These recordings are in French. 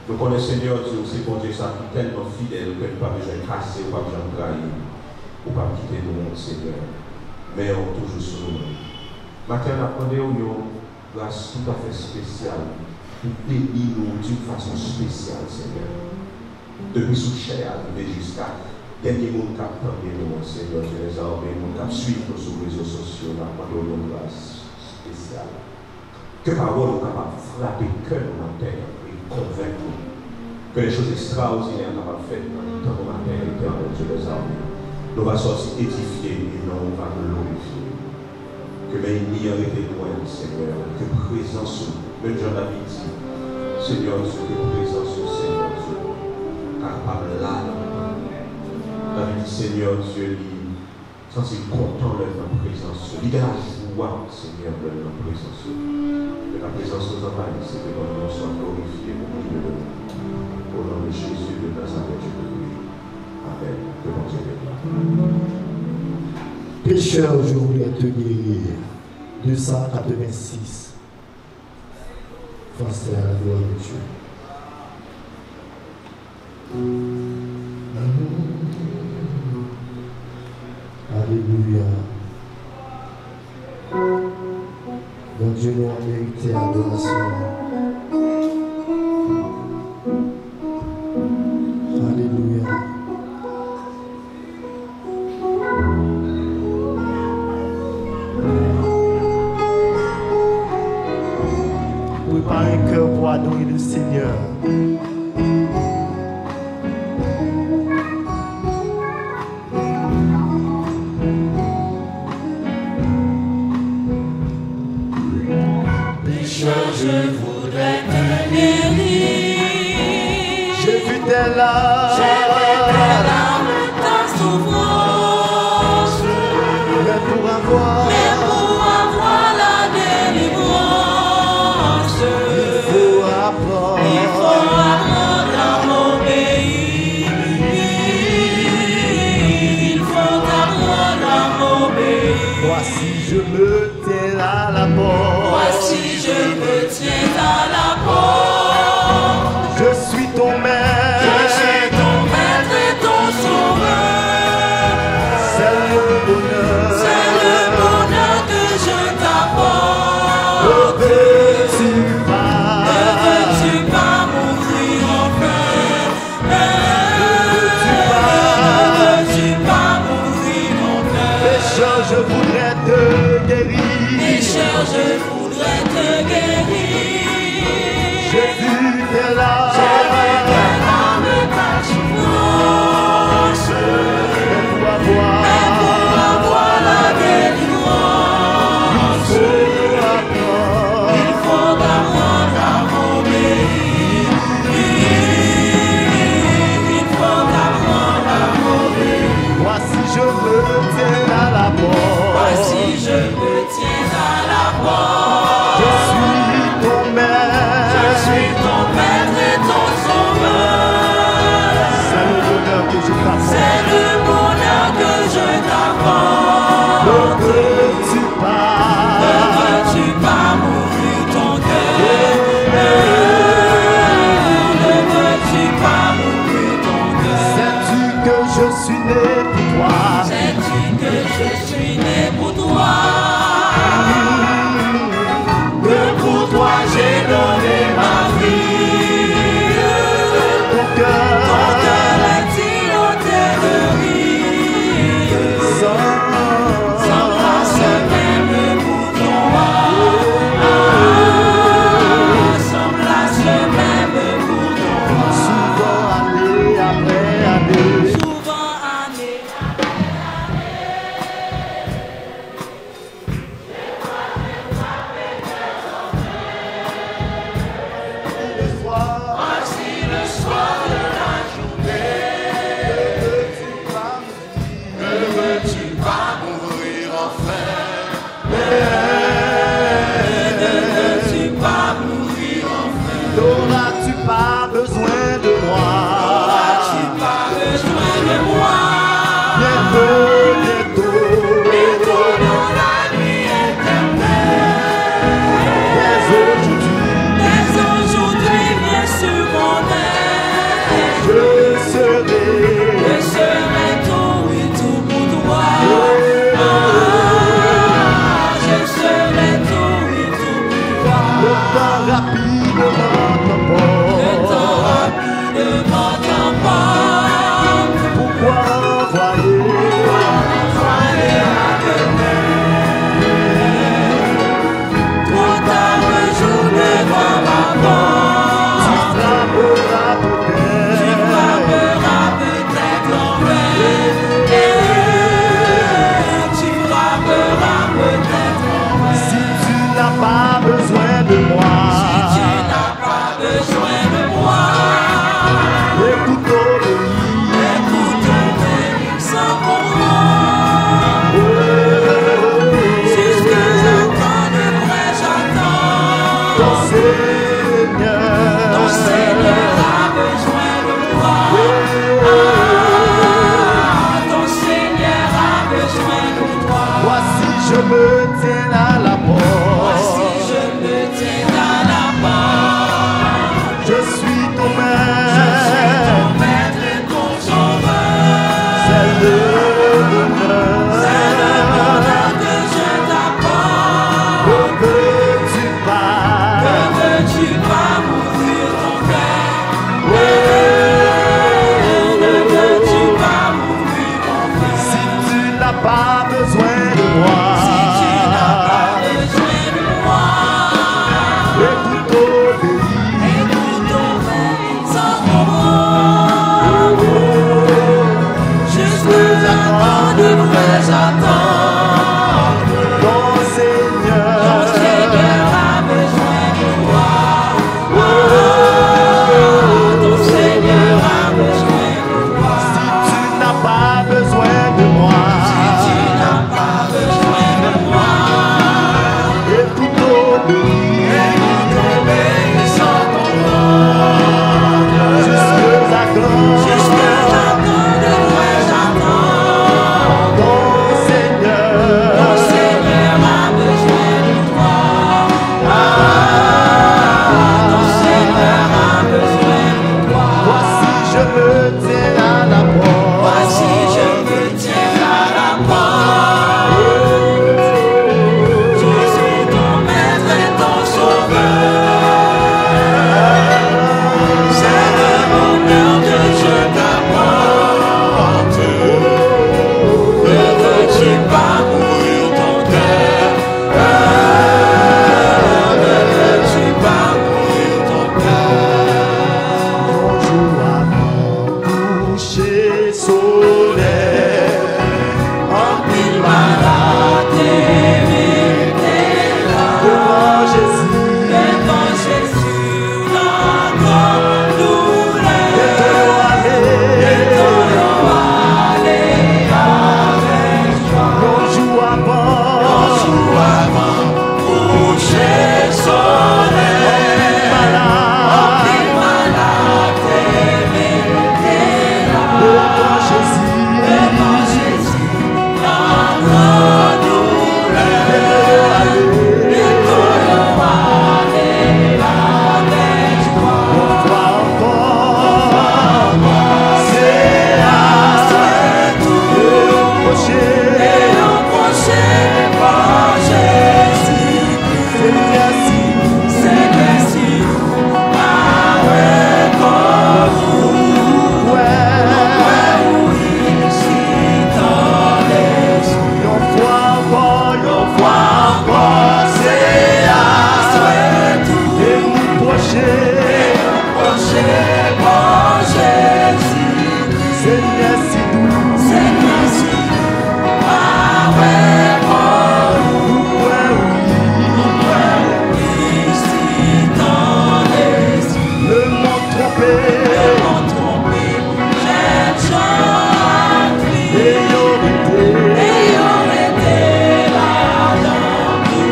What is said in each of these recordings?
Nous connaissons Seigneur Dieu, c'est pour Dieu ça qui est tellement fidèle que nous pas besoin de casser ou pas besoin de trahir ou pas quitter nous, Seigneur. Mais on toujours sur nous. Maintenant, on a une grâce tout à fait spéciale pour bénir nous d'une façon spéciale, Seigneur. Depuis sous chair arrivé jusqu'à dernier monde qui a attendu nous, Seigneur, Dieu les armées, monde qui a suivi nous sur les réseaux sociaux, nous avons une grâce spéciale. Que parole est capable de frapper le cœur de la terre et convaincre nous que les choses extraordinaires qu'on va faire dans le temps de la terre éternelle, Dieu les armées. Nous allons sortir édifiés et non on va glorifier. Que l'ennemi a été loin, Seigneur, que présence, même Jean-David dit, Seigneur Dieu, que présence, Seigneur Dieu, capable là. David dit, Seigneur Dieu, il sentit content de notre présence. Il a la joie, Seigneur, de notre présence. Que la présence nous envahisse, c'est que nous soyons glorifiés au milieu de nous. Au nom de Jésus de Nazareth, je te prie. Amen. Que mon Dieu bénisse. Pécheur, je voulais te guérir. 286. Français à la gloire de Dieu. Alléluia. Bon Dieu nous a mérité adoration. Alléluia. Préparez un cœur pour adorer le Seigneur. Je voudrais te guérir. J'ai vu tes larmes. J'ai vu tes larmes, ta souffrance. Mais pour avoir la délivrance, il faut apprendre à m'obéir. Il faut apprendre à m'obéir. voici je me tiens à la porte. Voici je me tiens à la porte. Je suis ton maître. Je suis ton maître et ton sauveur. C'est le bonheur. C'est le bonheur que je t'apporte. Ne veux-tu pas m'ouvrir? Seigneur, si Seigneur, si ici dans les le monde trompé, j'ai changé et et aurait été là dans tout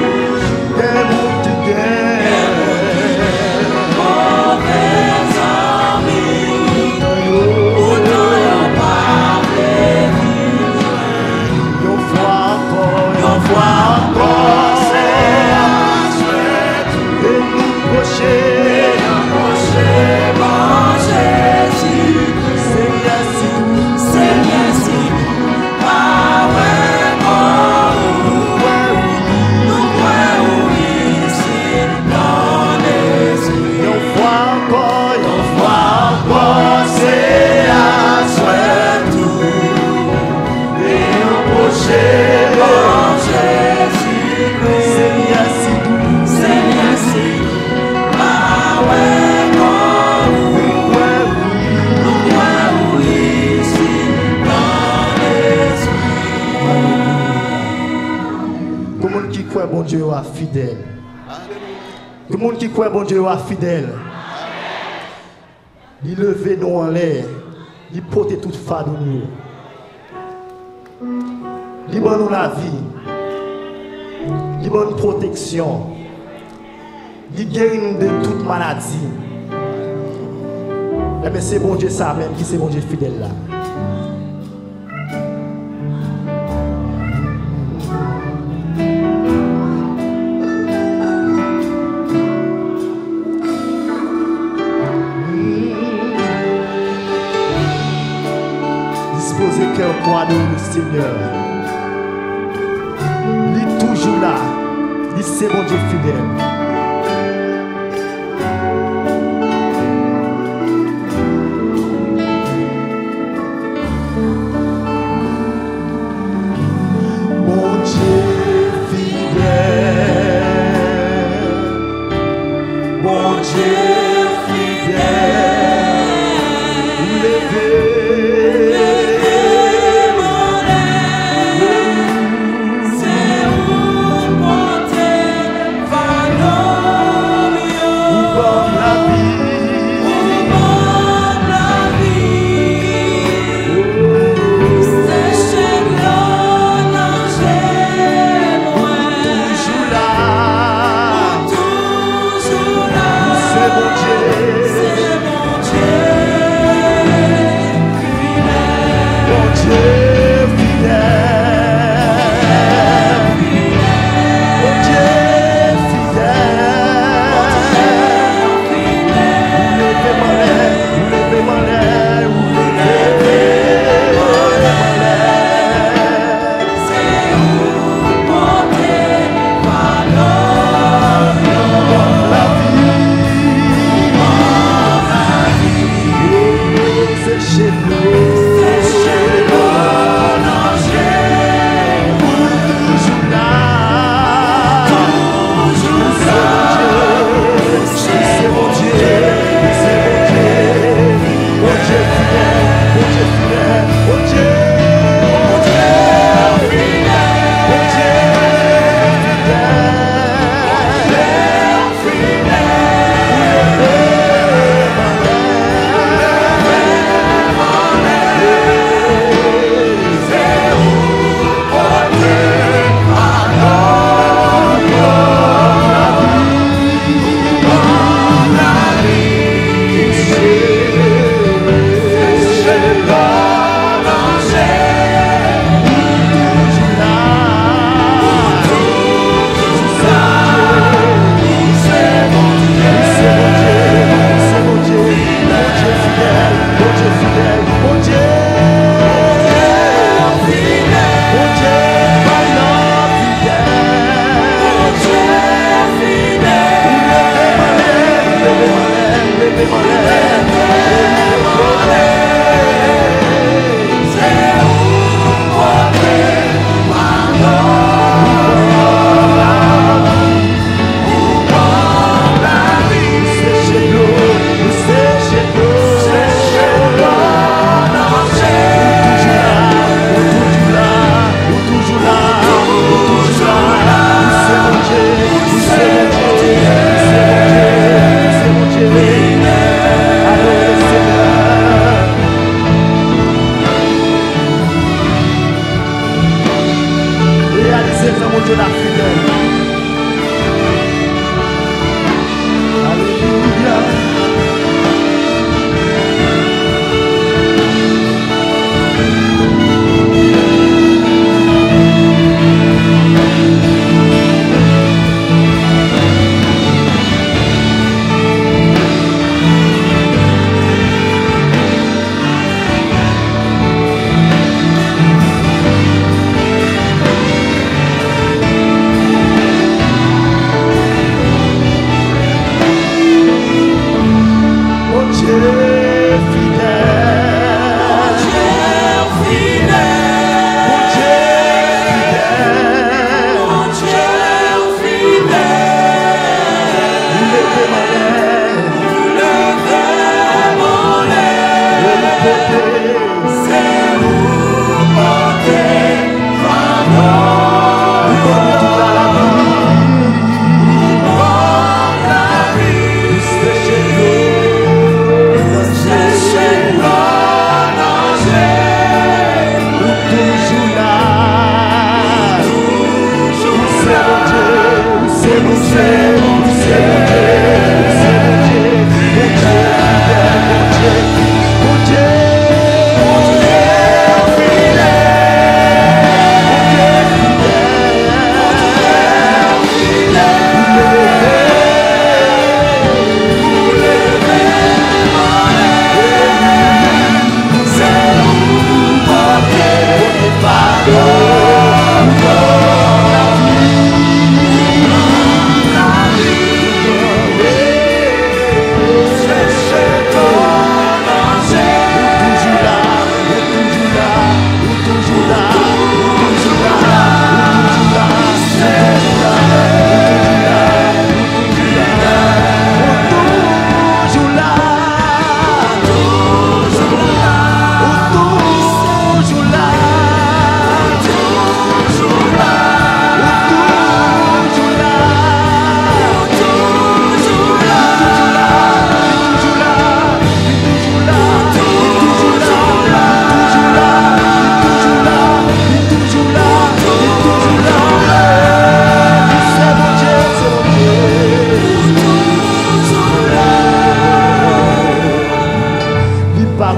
des mondes qui guerrent, mauvais amis. Pourtant, y'en parlait yon fois encore, c'est à souhait, et nous procher, mon Jésus, Seigneur, si Seigneur, si ah ouais, nous croyons ici dans les yon fois encore, c'est à souhait tout, et nous procher, mon Jésus, Seigneur, si Seigneur, si ah ouais, nous croyons ici dans les tout le monde qui croit bon Dieu est fidèle. Tout le monde qui croit bon Dieu est fidèle. Il levait nous en l'air. Il portait toute fade nous. Il donne nous la vie. Il donne nous protection. Il guérit nous de toute maladie. Mais c'est bon Dieu ça même qui c'est bon Dieu fidèle là. Disposez cœur pour adorer le Seigneur. Il est toujours là. Il est c'est bon Dieu fidèle. Mon Dieu fidèle. Mon Dieu fidèle. Levez. c'est où porter Love.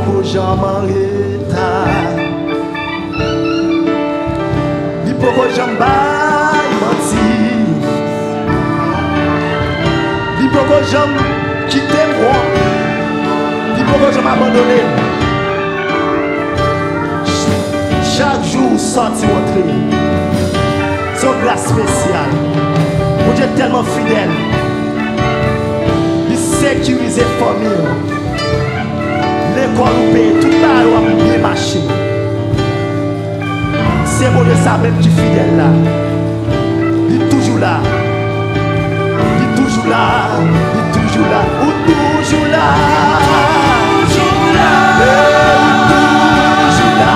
poko jaman reta. Li poko jambay manti. Li poko jam quitte moi. Li poko jam abandonné. Chaque jour sorti rentrer. Son grâce spéciale. Mon Dieu est tellement fidèle. Il sécurise la famille. L'école ou paye, tout le monde a bien marché. C'est mon Dieu ça même qui est fidèle là. Il est toujours là. Il est toujours là. Il est toujours là. Ou toujours là. Toujours là. Toujours là.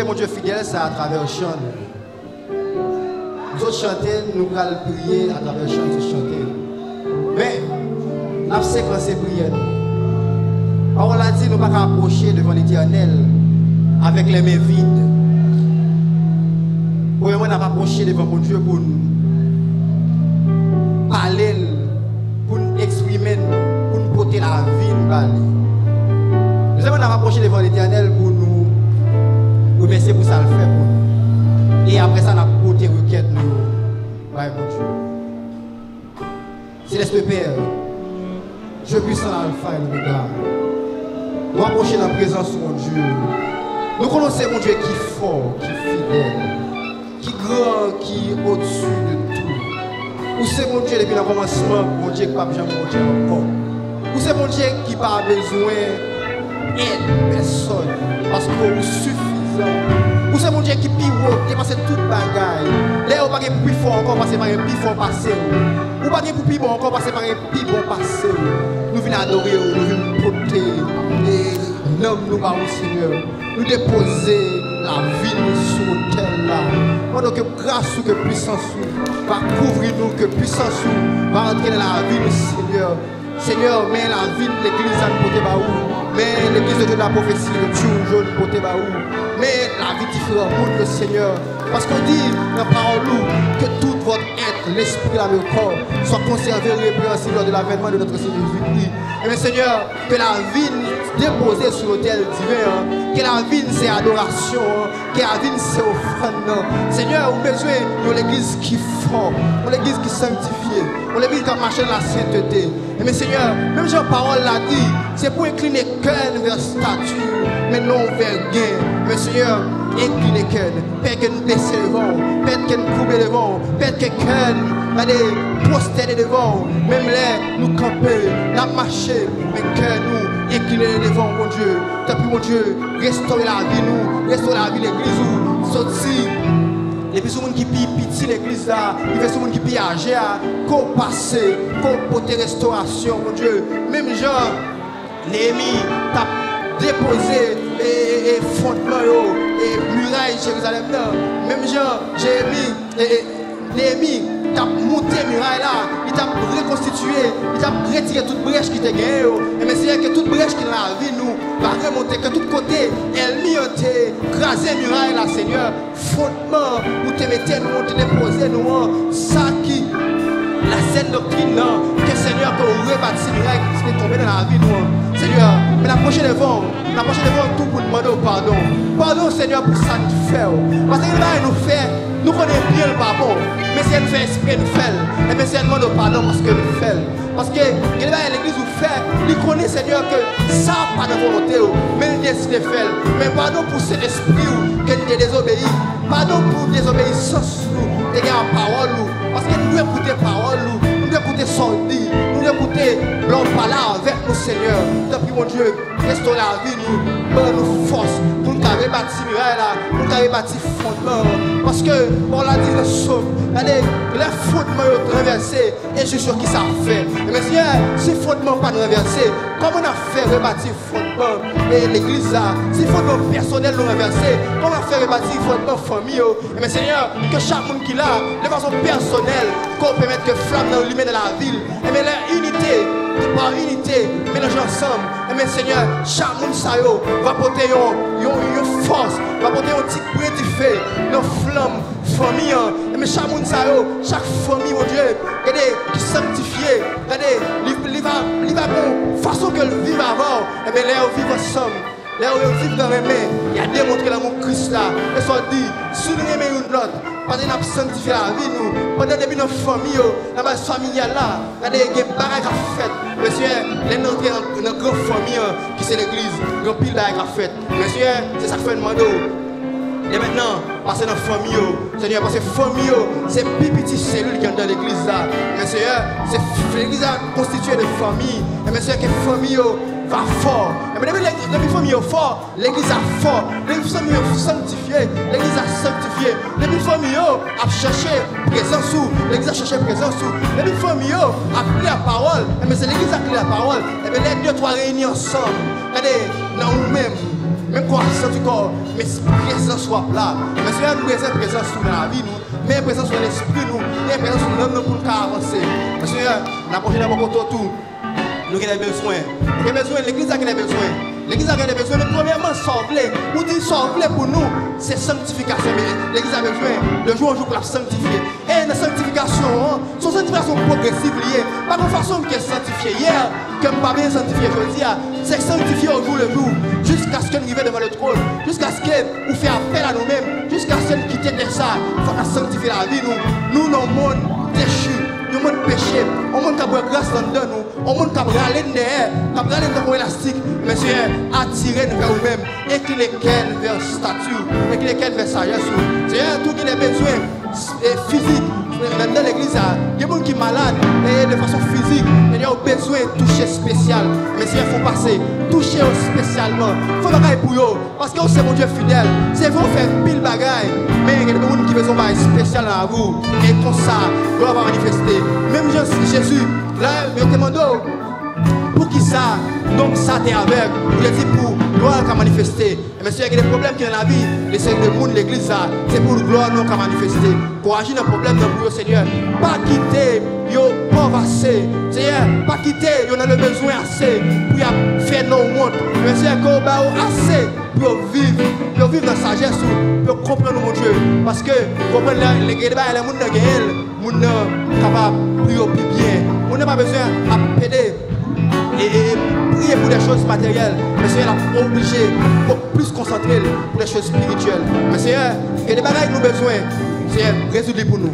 Mon Dieu fidèle, ça à travers le chant. Nous autres chanter, nous allons prier à travers le chant, nous chanter. Mais, nous avons séquencé prière. On l'a dit, nous ne pouvons pas approcher devant l'Éternel avec les mains vides. Premièrement, nous avons approché devant mon Dieu pour nous parler, pour nous exprimer, pour nous porter la vie. Nous avons approché devant l'Éternel pour nous remercier pour ça le fait pour nous. Et après ça, on a porté requête nous. Ouais, mon Dieu. Céleste Père, Dieu puissant alpha et l'oméga. Nous approcher dans la présence de mon Dieu. Nous connaissons mon Dieu qui est fort, qui est fidèle, qui est grand, qui est au-dessus de tout. Ou c'est mon Dieu depuis le commencement, mon Dieu qui n'a pas jamais mon Dieu encore. Ou c'est mon Dieu qui n'a pas besoin d'aide personne. Parce que vous suffit. Ou c'est mon Dieu qui pivote, qui passe toute bagaille. Là, on ne peut pas plus fort encore passer par un plus fort passé. Ou pas plus bon encore passer par un plus bon passé. Nous venons adorer, nous venons porter et l'homme nous va au Seigneur. Nous déposer la vie sur l'autel là. Pendant que grâce ou que puissance va couvrir nous, que puissance va entrer dans la vie du Seigneur. Seigneur, mais la vie de l'église à nous porter baou. Mais l'église de Dieu de la prophétie, le Dieu jaune porter baou. Mais la vie différente monde le Seigneur. Parce qu'on dit dans la parole que tout votre être, l'esprit et le corps soit conservé et répréhensible lors de l'avènement de notre Seigneur Jésus-Christ. Et bien Seigneur, que la vie déposée sur l'autel divin, que la vie c'est adoration, que la vie c'est offrande. Seigneur, vous avez besoin de l'église qui fort, de l'église qui sanctifie, de l'église qui marche dans la sainteté. Et bien Seigneur, même Jean Parole l'a dit, c'est pour incliner cœur vers statue, mais non vers gain. Mais Seigneur, incliner cœur, peut-être que nous décevons, peut-être que nous coupons devant, peut-être que cœur va des prosterner devant, même là, nous camper, la marcher, mais cœur nous incliner devant, mon Dieu. Tant pis, mon Dieu, restaurer la vie, nous, restaurer la vie de l'église, nous, sortir. Et puis, ce monde qui pille petit l'église là, il fait ce monde qui pille âgé, qu'on passe, qu'on porte restauration, mon Dieu. Même genre, Néhémie t'a déposé et fondement et muraille Jérusalem là. Même genre, Néhémie t'a monté muraille là, il t'a reconstitué, il t'a retiré toute brèche qui t'a gagné. Et mais c'est que toute brèche qui est dans la vie nous va remonter, que tout côté, elle m'y a crasé muraille là, Seigneur. Fondement, où te mettez nous, te déposez nous, ça qui, la saine doctrine là, que Seigneur, que vous rebâtissez muraille qui est tombé dans la vie nous. Seigneur, mais la prochaine devant tout pour demander pardon. Pardon, Seigneur, pour ça nous fait. Parce qu'il va nous faire, nous connaissons bien le pardon. Mais si elle nous fait esprit, nous fait. Et bien, Seigneur, demande pardon parce que nous faisons. Parce que l'église vous fait, il connaît, Seigneur, que ça pas de volonté, mais il décide de faire. Mais pardon pour cet esprit que nous désobéit. Pardon pour désobéissance, nous, de la parole, parce que nous écoutons parole, nous écoutons son dit, nous écoutons l'homme parler avec nous, Seigneur. Tant pis, mon Dieu, restaure la vie, nous, donne-nous force pour nous rebâtir là, pour nous rebâtir fondement. Parce que, on l'a dit, le somme, les fondements sont renversés, et je suis sûr qu'ils savent faire. Mais Seigneur, si les fondements pas renversés, comment on a fait rebâtir fondement et l'église là, si fondement personnel nous renversé, comment on a fait rebâtir fondement famille? Mais Seigneur, que chaque monde qui l'a, de façon personnelle, qu'on permette que flamme dans la ville, et mais l'unité, par unité, mélanger ensemble. Et mais Seigneur, chaque monde va porter une force, va porter un petit bruit du feu, une flamme, famille. Et mais chaque monde chaque famille, mon Dieu, regardez, qui sanctifié, regardez, il va bon, façon que le vivre avant, et mais là, on vit ensemble. Là où on vit dans les mains, il a démontré l'amour Christ là. Et ça dit, si nous aimons une autre, parce qu'on a sanctifié la vie, nous, pendant depuis notre famille, la base familiale là, il y a des bagages à faire. Monsieur, les entrées dans une grande famille qui c'est l'église, grand pile bagages à faire. Monsieur, c'est ça que fait demander. Et maintenant, passer dans la famille, Seigneur, parce que la famille, c'est plus petite cellule qui est dans l'église là. Mais Seigneur, l'église constituée de famille. Et mais Seigneur, que la famille va fort. Mais depuis la famille est fort, l'église est fort. Depuis la famille est sanctifiée, l'église a sanctifié. Depuis la famille a cherché présence sous, l'église a cherché présence sous. Depuis la famille a pris la parole, mais c'est l'église qui a pris la parole. Et bien les deux, trois réunis ensemble. Regardez, dans nous-mêmes. Même quand on sent du corps, mais présence soit là. Mais c'est une présence dans la vie, nous. Mais une présence dans l'esprit, nous. Mais une présence dans l'homme pour nous avancer. Parce que la prochaine fois tout, nous avons besoin. Nous avons besoin, l'église a besoin. L'église a besoin, mais premièrement, sauver. Pour dire sauver pour nous, c'est sanctification. L'église a besoin de jour en jour pour la sanctifier. Et la sanctification, son sanctification progressive liée. Pas de façon qui est sanctifiée hier, comme pas bien sanctifié aujourd'hui, c'est sanctifié au jour le jour, jusqu'à ce qu'on arrive devant le trône, jusqu'à ce qu'on fait appel à nous-mêmes, jusqu'à ce qu'on quitte ça. Il faut sanctifier la vie, nous, dans le monde déchu. Nous monde péché, on monde qui a grâce dans nous, on monde qui a râlé derrière, qui a râlé dans l'élastique, mais Seigneur, attirez nous vers nous-mêmes, inclinez qu'elle vers stature, inclinez qu'elle vers sagesse. Seigneur, tout qui a besoin physique, dans l'église, il y a des gens qui sont malades, et de façon physique, il y a besoin de toucher spécial, mais Seigneur, il faut passer, toucher spécialement, il faut bagaille pour eux, parce que c'est mon Dieu fidèle, c'est vous faire pile bagaille, mais il y a des gens qui ont besoin de spécial à vous, et comme ça, gloire va manifester. Même Jésus, là, il me demande pour qui ça, donc ça t'es avec, il a dit pour gloire qui manifester. Mais s'il y a des problèmes qui sont dans la vie, les monde, l'église, c'est pour gloire non qui manifester. Pour agir dans le problème dans le Seigneur, pas quitter, yo pauvre assez, Seigneur, pas quitter, yo on a le besoin assez pour faire nos mondes. Mais Seigneur, qu'on va assez pour vivre dans sa sagesse, pour comprendre mon Dieu. Parce que comprendre les gens, les gens qui sont capables de prier plus bien. On n'a pas besoin d'appeler et prier pour des choses matérielles. Mais Seigneur est obligé pour plus concentrer pour des choses spirituelles. Mais Seigneur, il y a des bagages nous besoin, Seigneur, résoudre pour nous.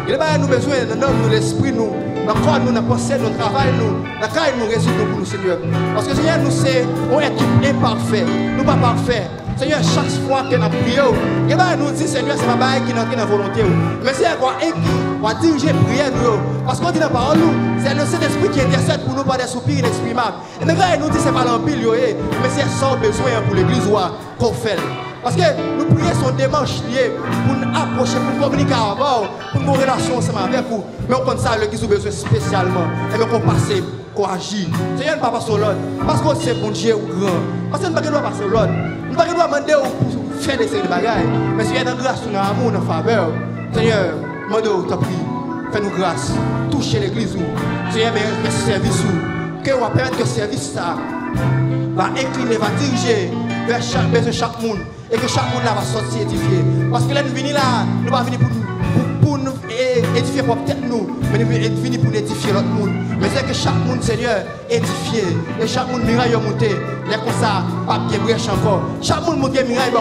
Il y a des bagages nous besoin, dans l'homme, dans l'esprit, nous, dans le corps, nous, dans la pensée, dans le travail, nous, dans le travail, nous résoudre pour nous, Seigneur. Parce que Seigneur, nous, c'est une équipe imparfaite, nous pas parfaits. Seigneur, chaque fois que nous prions, et bien nous dit Seigneur, c'est pas qui n'entre dans la volonté. Mais Seigneur, on va diriger la prière nous. Parce qu'on dit dans la parole, c'est le Saint-Esprit qui intercède pour nous par des soupirs inexprimables. Et même là, il nous dit c'est pas l'empile, mais c'est sans besoin pour l'église qu'on fait. Parce que nous prions sont des manches liées pour nous approcher, pour nous communiquer avant, pour nous avoir une relation ensemble avec vous. Mais on compte ça, l'église a besoin spécialement. Et bien qu'on passe, qu'on agit. Seigneur, ne pas passer l'autre. Parce qu'on sait bon Dieu ou grand. Parce que nous ne pouvons pas passer l'autre. Nous ne pouvons pas demander pour faire des séries de bagages. Mais Seigneur, dans grâce, dans amour, dans faveur. Seigneur, demande t'as pris. Fais-nous grâce. Touchez l'église. Seigneur, mais ce service. Que on va permettre que ce service ça va incliner, va diriger vers chaque monde. Et que chaque monde là va sortir édifié. Parce que là, nous venons là, nous ne pas venir pour nous édifier pour peut-être nous, mais nous venons pour édifier l'autre monde. Mais c'est que chaque monde, Seigneur, édifié. Et chaque monde miraille monté. Là, comme ça, pas bien brèche encore. Chaque monde monte miraille,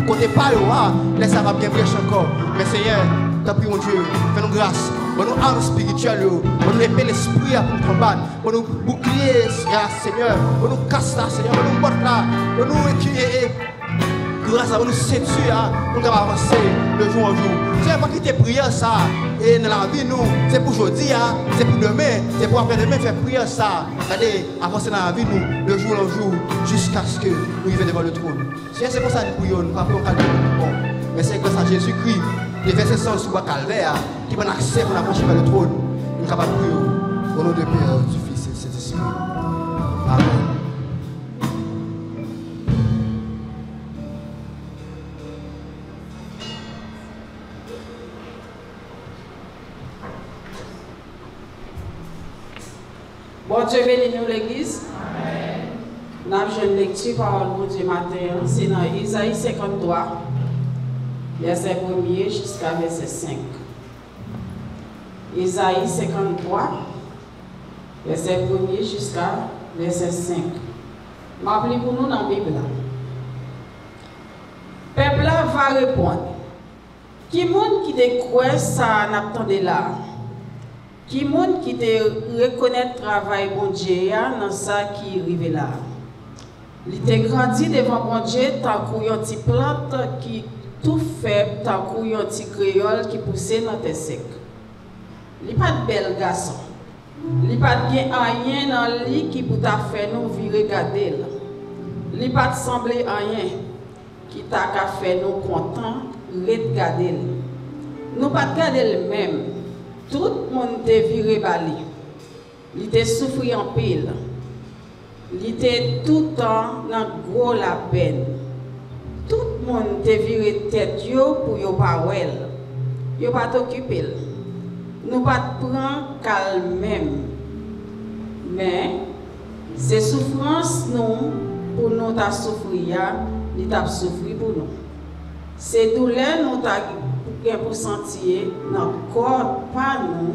côté pas, là, ça va bien brèche encore. Mais Seigneur, t'as pris mon Dieu, fais-nous grâce. pour nous armes spirituelles, pour nous épée l'esprit pour combattre, pour nous bouclier, Seigneur, pour nous casser là, Seigneur, pour nous battre là, pour nous équilibrer. Grâce à nous ceinture, nous allons avancer de jour en jour. C'est pas quitter prière ça. Et dans la vie, nous, c'est pour aujourd'hui, c'est pour demain, c'est pour après-demain faire prière ça. C'est-à-dire avancer dans la vie, nous, de jour en jour, jusqu'à ce que nous arrivions devant le trône. C'est pour ça que nous prions, nous ne pouvons pas bon. Mais c'est grâce à Jésus-Christ, les versets sans sous le calvaire, qui m'a accès pour approcher vers le trône. Nous sommes capables de prier au nom du Père, du Fils et du Saint-Esprit. Amen. Bon Dieu bénit nous l'église. Amen. Nous avons une lecture par le Dieu matin. C'est dans Isaïe 53, verset 1er jusqu'à verset 5. Isaïe 53, verset 1er jusqu'à verset 5. Je vais pour nous dans la Bible. Peuple va répondre. Qui monde qui te croit ça n'attendait là? Qui monde qui te reconnaît le travail bon Dieu dans ça qui arrive là. Il te grandi devant bon Dieu tant qu'il y a une petite plante qui tout faible, tant qu'il y a un petit créole qui poussait dans tes secs. Il n'est pas de bel garçon. Il n'est pas de rien dans le lit qui peut faire nous virer garder. Il n'est pas de sembler rien qui t'a fait nous contents, regarder. Nous pas de garder le même. Tout le monde te viré bali. Il te souffri en pile. Il était tout le temps dans gros la peine. Tout le monde te viré tête pour yo pas wel. Yo pas t'occuper. Nous pas prendre calme même. Mais ces souffrances nous pour nous ta souffrir, il t'a souffrir pour nous. Ces douleurs nous t'a pour sentir dans le corps, pas nous,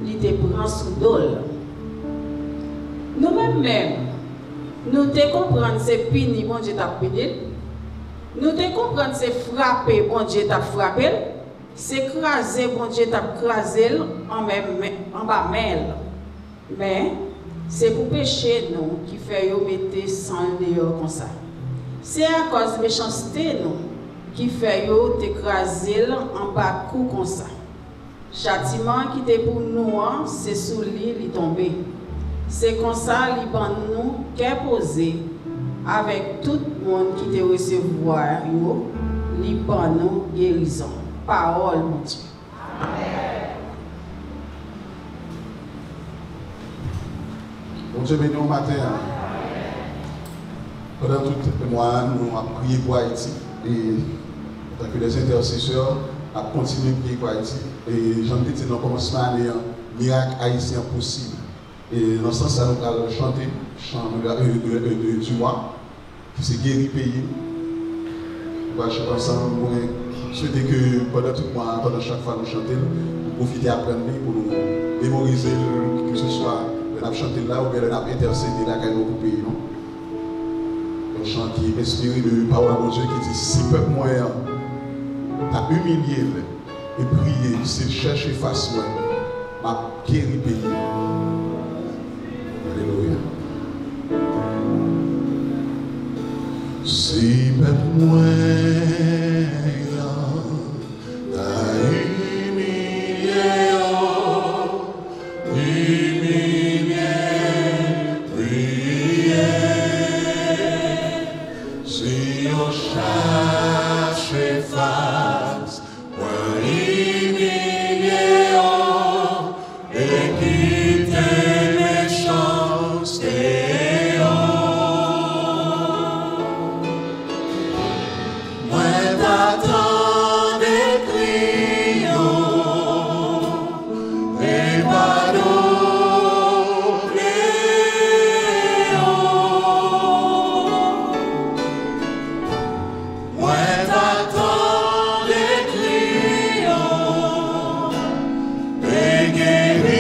il te prend sous dol. Nous-mêmes, nous te comprenons c'est puni, bon Dieu t'a puni. Nous te comprenons c'est frapper, bon Dieu t'a frappé. C'est craser, bon Dieu t'a crasé en bas mêle. Mais c'est pour pécher nous qui fait yo mettre sans dehors comme ça. C'est à cause de méchanceté nous qui fait yo t'écraser en bas coup comme ça. Châtiment qui était pour nous, c'est sous lui il tombé. C'est comme ça il ban nous qu'est posé avec tout le monde qui te recevoir yo, il ban nous guérison. Parole mon Dieu. Amen. Bon Dieu béni au matin. Pendant tout le mois, nous avons prié pour Haïti. Et tant que les intercesseurs ont continué à prier pour Haïti. Et j'en ai dit dans le commencement, il y a un miracle haïtien possible. Et dans ce sens, nous allons chanter chant du mois, qui s'est guéri pays. Nous allons chanter ensemble. Je souhaite que pendant tout le mois, pendant chaque fois nous chantons, nous profitons d'apprendre pour nous mémoriser, que ce soit nous chanter là ou bien nous intercéder là quand nous pour pays. Un chant qui est inspiré de parole de Dieu qui dit si peuple moyen t'a humilié et prié, s'il cherche face moi, m'a guéri pays. Alléluia. Si peuple moyen t'a humilié, prié. Si on cherche face, moi humilié, et quitte méchanceté. Moi t'attends des cris, et pardonner. Moi t'attends des cris, et guérir.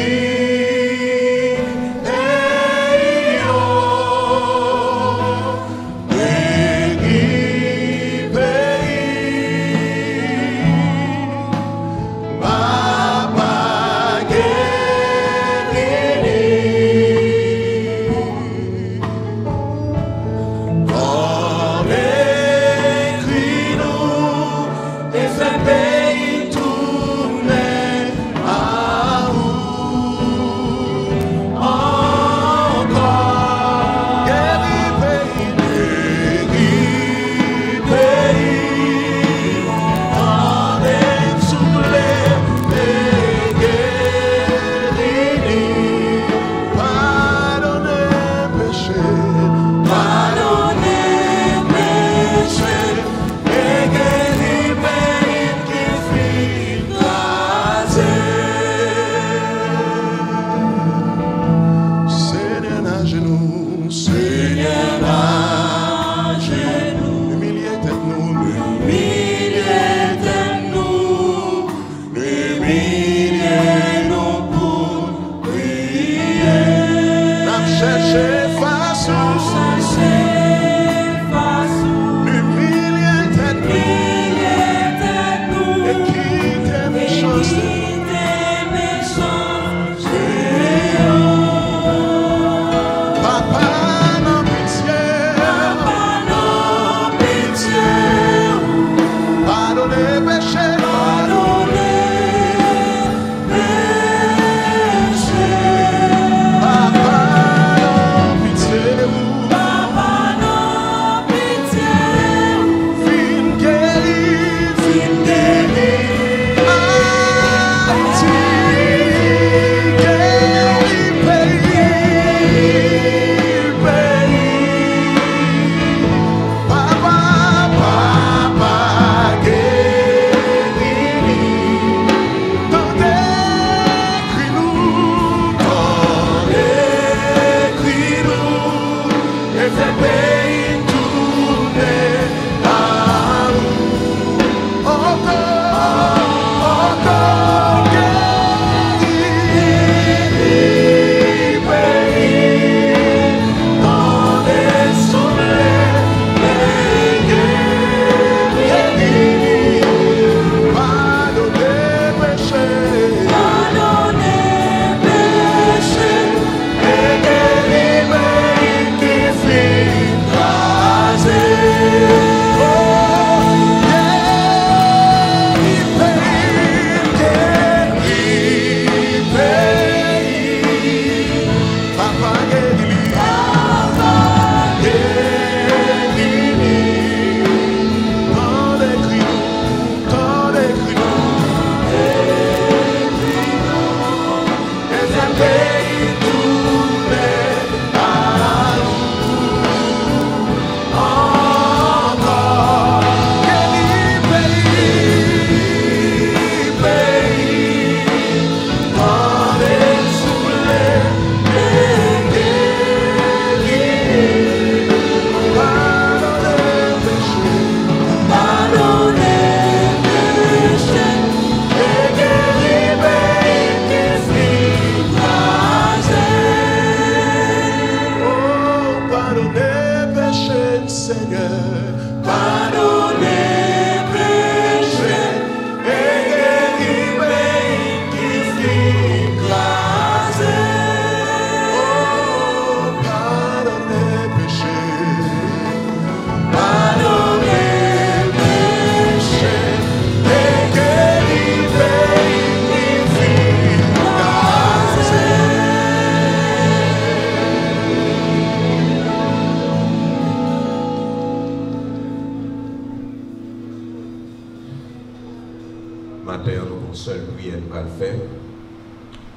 prière nous allons faire.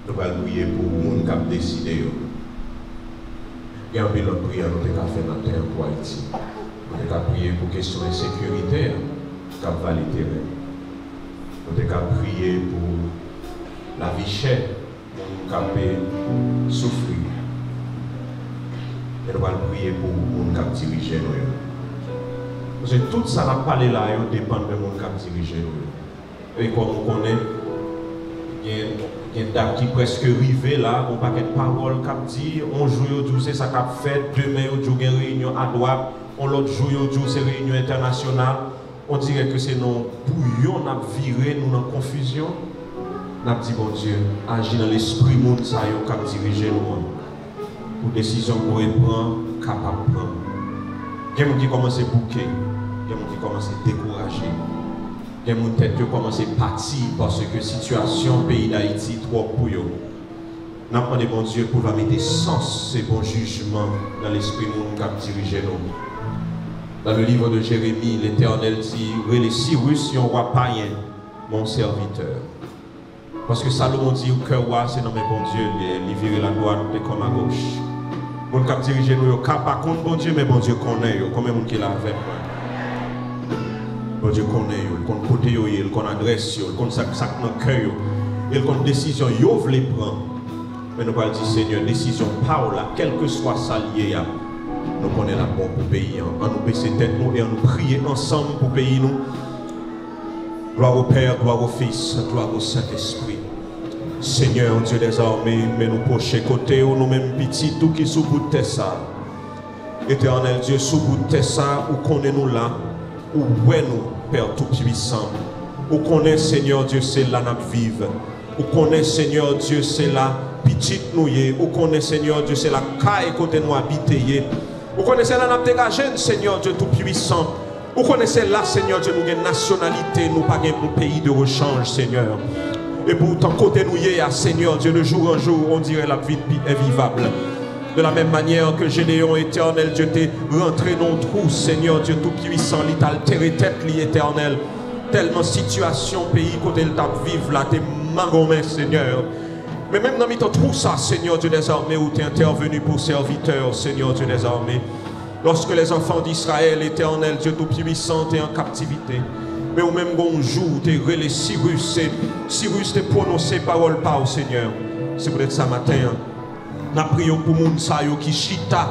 Nous allons prier pour les gens qui ont décidé. Il y a un peu de prière nous avons fait dans le terrain pour Haïti. Nous avons prié pour question de sécurité qui a valé le terrain. Nous avons prié pour la vie chère qui a souffrir. Et nous allons prier pour les gens qui dirigent nous. Parce que tout ça n'a pas parlé là, dépend de mon cap dirigé. Et comme on connaît, il y a une date qui est presque arrivée là, on paquet de paroles qui dit, on joue aujourd'hui, c'est ça qu'a fait, demain on joue une réunion à droite, on l'autre jour c'est une réunion internationale. On dirait que c'est nos bouillons, on a viré, nous dans confusion. On a dit, bon Dieu, agis dans l'esprit monde, ça y est, cap diriger nous. Pour décision qu'on prend, capable de prendre. Il y a des gens qui commencent à bouquer, il y a des gens qui commencent à décourager, il y a des gens qui commencent à partir parce que la situation du pays d'Haïti est trop pour eux. Nous avons demandé bon Dieu pour mettre sens ces bons jugements dans l'esprit qui a dirigé nous. Dans le livre de Jérémie, l'Éternel dit, les Cyrus, un roi païen, mon serviteur. Parce que Salomon dit que le roi, c'est non mais bon Dieu, il vire la droite et comme à gauche. Mon cap dirige nous, pas contre bon Dieu, mais bon Dieu connaît, combien de monde qui l'a avec moi. Bon Dieu connaît, il connaît côté, il connaît adresse, il connaît ça dans le cœur, il connaît décision, il veut prendre. Mais nous allons dire, Seigneur, décision par là, quel que soit ça lié, nous connaissons la bonne pour payer. En nous baisser tête nous et en nous prier ensemble pour payer nous. Gloire au Père, gloire au Fils, gloire au Saint-Esprit. Seigneur, Dieu des armées, mais nous pocher côté ou nous-mêmes petits, tout qui sous bout de ça. Éternel Dieu, sous bout de ça, où connaît nous là, où est nous, Père Tout-Puissant. Où connaît Seigneur Dieu, c'est là nous vivre. Où connaît Seigneur Dieu, c'est là petite nous y. Où connaît Seigneur Dieu, c'est là caille côté nous habiter. Où connaissez là nous dégager, Seigneur Dieu Tout-Puissant. Où connaissez là, Seigneur Dieu, nous avons une nationalité, nous pas un pays de rechange, Seigneur. Et pourtant, côté nous y est, Seigneur Dieu, de jour en jour, on dirait la vie est vivable. De la même manière que Gédéon éternel, Dieu t'est rentré dans le trou, Seigneur Dieu Tout-Puissant, il t'a altéré tête, l'éternel. Tellement situation, pays, côté le tape vivre là, t'es magomé, Seigneur. Mais même dans le trou, ça, Seigneur Dieu des armées, où t'es intervenu pour serviteur, Seigneur Dieu des armées. Lorsque les enfants d'Israël, éternel Dieu Tout-Puissant, étaient en captivité. Mais au même bon jour, tu es les Cyrus, et Cyrus te prononcé parole par au Seigneur. C'est peut-être ça matin. Nous prions pour les gens qui chita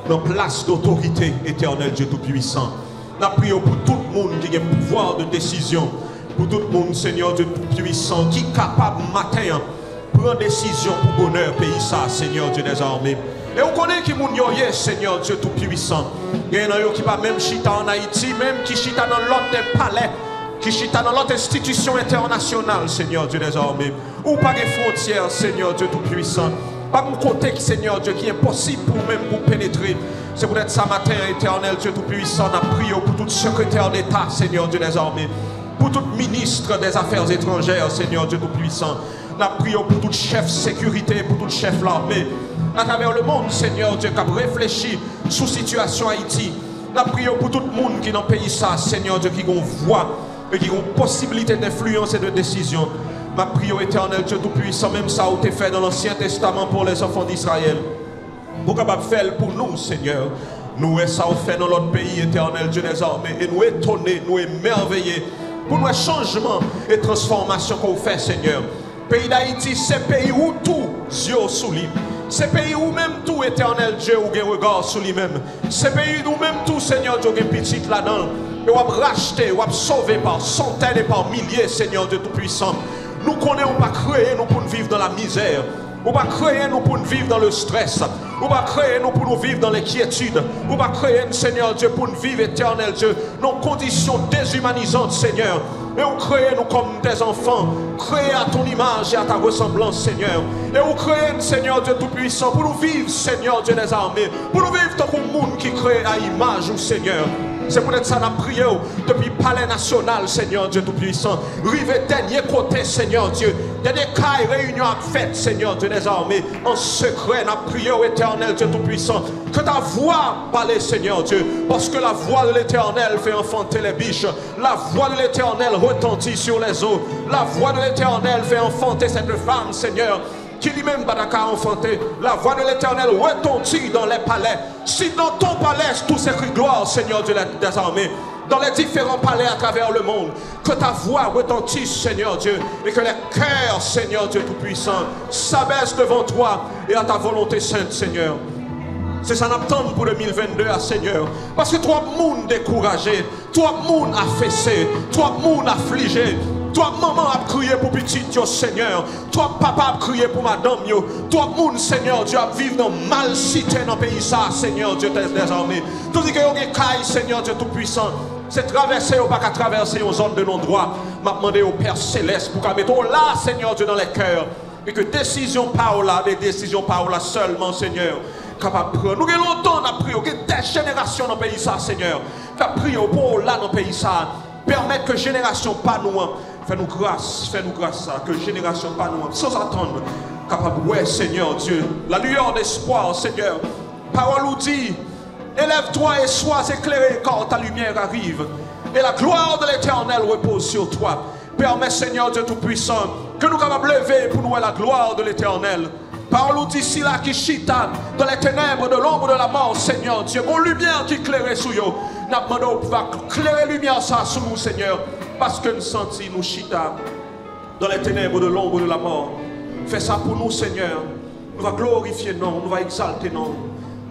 dans place d'autorité, éternel Dieu Tout-Puissant. Nous prions pour tout le monde qui a un pouvoir de décision. Pour tout le monde, Seigneur Dieu Tout-Puissant, qui est capable matin de prendre décision pour bonheur, pays ça, Seigneur Dieu des armées. Et on connaît qui moun yo yé, Seigneur Dieu Tout-Puissant. Il y en a qui va même chita en Haïti, même qui chita dans l'autre palais, qui chita dans l'autre institution internationale, Seigneur Dieu des armées. Ou pas des frontières, Seigneur Dieu Tout-Puissant. Pas mon côté, Seigneur Dieu, qui est impossible pour même pour pénétrer. C'est pour être ça matin, éternel Dieu Tout-Puissant, on a prié pour tout secrétaire d'État, Seigneur Dieu des armées. Pour tout ministre des Affaires étrangères, Seigneur Dieu Tout-Puissant. On a prié pour tout chef sécurité, pour tout chef l'armée. À travers le monde, Seigneur Dieu, qui a réfléchi sous situation Haïti. Nous prions pour tout le monde qui est dans le pays, ça, Seigneur Dieu, qui a une voix et qui a une possibilité d'influence et de décision. Ma prière éternel Dieu Tout-Puissant, même ça, où tu fait dans l'Ancien Testament pour les enfants d'Israël. Pour capable faire pour nous, Seigneur. Nous, et ça, on fait dans notre pays, éternel Dieu des armées. Et nous étonnés, nous émerveillés pour nos changements et transformations qu'on fait, Seigneur. Pays d'Haïti, c'est pays où tout, yeux sous lui. C'est pays où même tout, éternel Dieu, où un regard sur lui-même. C'est pays où même tout, Seigneur Dieu, un petit là-dedans. Et on va racheter, on va sauver par centaines et par milliers, Seigneur Dieu Tout-Puissant. Nous connaissons pas créer nous pour vivre dans la misère. On va créer nous pour vivre dans le stress. On va créer nous pour nous vivre dans l'inquiétude. On va créer, Seigneur Dieu, pour nous vivre, éternel Dieu, dans conditions déshumanisantes, Seigneur. Et on crée nous comme des enfants, créés à ton image et à ta ressemblance, Seigneur. Et on crée, Seigneur Dieu Tout-Puissant, pour nous vivre, Seigneur Dieu des armées, pour nous vivre comme un monde qui crée à image, ou Seigneur. C'est peut-être ça qu'on a prié depuis le palais national, Seigneur Dieu Tout-Puissant. Rive dernier côté, Seigneur Dieu. Dernier cas, réunion à fête, Seigneur Dieu des armées. En secret, on a prié au Éternel Dieu Tout-Puissant. Que ta voix parle, Seigneur Dieu. Parce que la voix de l'Éternel fait enfanter les biches. La voix de l'Éternel retentit sur les eaux. La voix de l'Éternel fait enfanter cette femme, Seigneur, qui lui-même Badaka enfanté. La voix de l'Éternel retentit dans les palais. Si dans ton palais tous ces cris de gloire, Seigneur Dieu des armées, dans les différents palais à travers le monde, que ta voix retentisse, Seigneur Dieu, et que les cœurs, Seigneur Dieu Tout-Puissant, s'abaissent devant toi et à ta volonté sainte, Seigneur. C'est ça qu'on attend pour 2022, Seigneur. Parce que toi, monde découragé, toi, monde affaissé, toi, monde affligé, toi, maman a crié pour petit, Seigneur. Toi, papa a crié pour madame, toi, monde, Seigneur Dieu, a vivre dans mal cité dans le pays, ça, Seigneur Dieu, des armées. Tandis que vous avez caille, Seigneur Dieu Tout-Puissant, c'est traverser ou pas qu'à traverser une zone de non-droit. M'a demandé au Père Céleste pour qu'à mettre là, Seigneur Dieu, dans les cœurs. Et que décision par là, des décisions par là seulement, Seigneur, capable de prendre. Nous avons longtemps prié, nous avons des générations dans le pays, ça, Seigneur. Nous avons prié pour là dans le pays, ça. Permettre que génération pas nous, fais-nous grâce, ça, que génération pas nous, sans attendre, capable, ouais, Seigneur Dieu, la lueur d'espoir, Seigneur. Parole nous dit, élève-toi et sois éclairé quand ta lumière arrive. Et la gloire de l'Éternel repose sur toi. Permets, Seigneur Dieu Tout-Puissant, que nous capables lever pour nous la gloire de l'Éternel. Parole nous dit, si là qui chita dans les ténèbres de l'ombre de la mort, Seigneur Dieu, mon lumière qui éclairait sous nous, nous demandons pouvoir éclairer lumière ça sous nous, Seigneur, parce que nous sentons nous chita dans les ténèbres de l'ombre de la mort. Fais ça pour nous, Seigneur. Nous allons glorifier non, nous allons exalter non.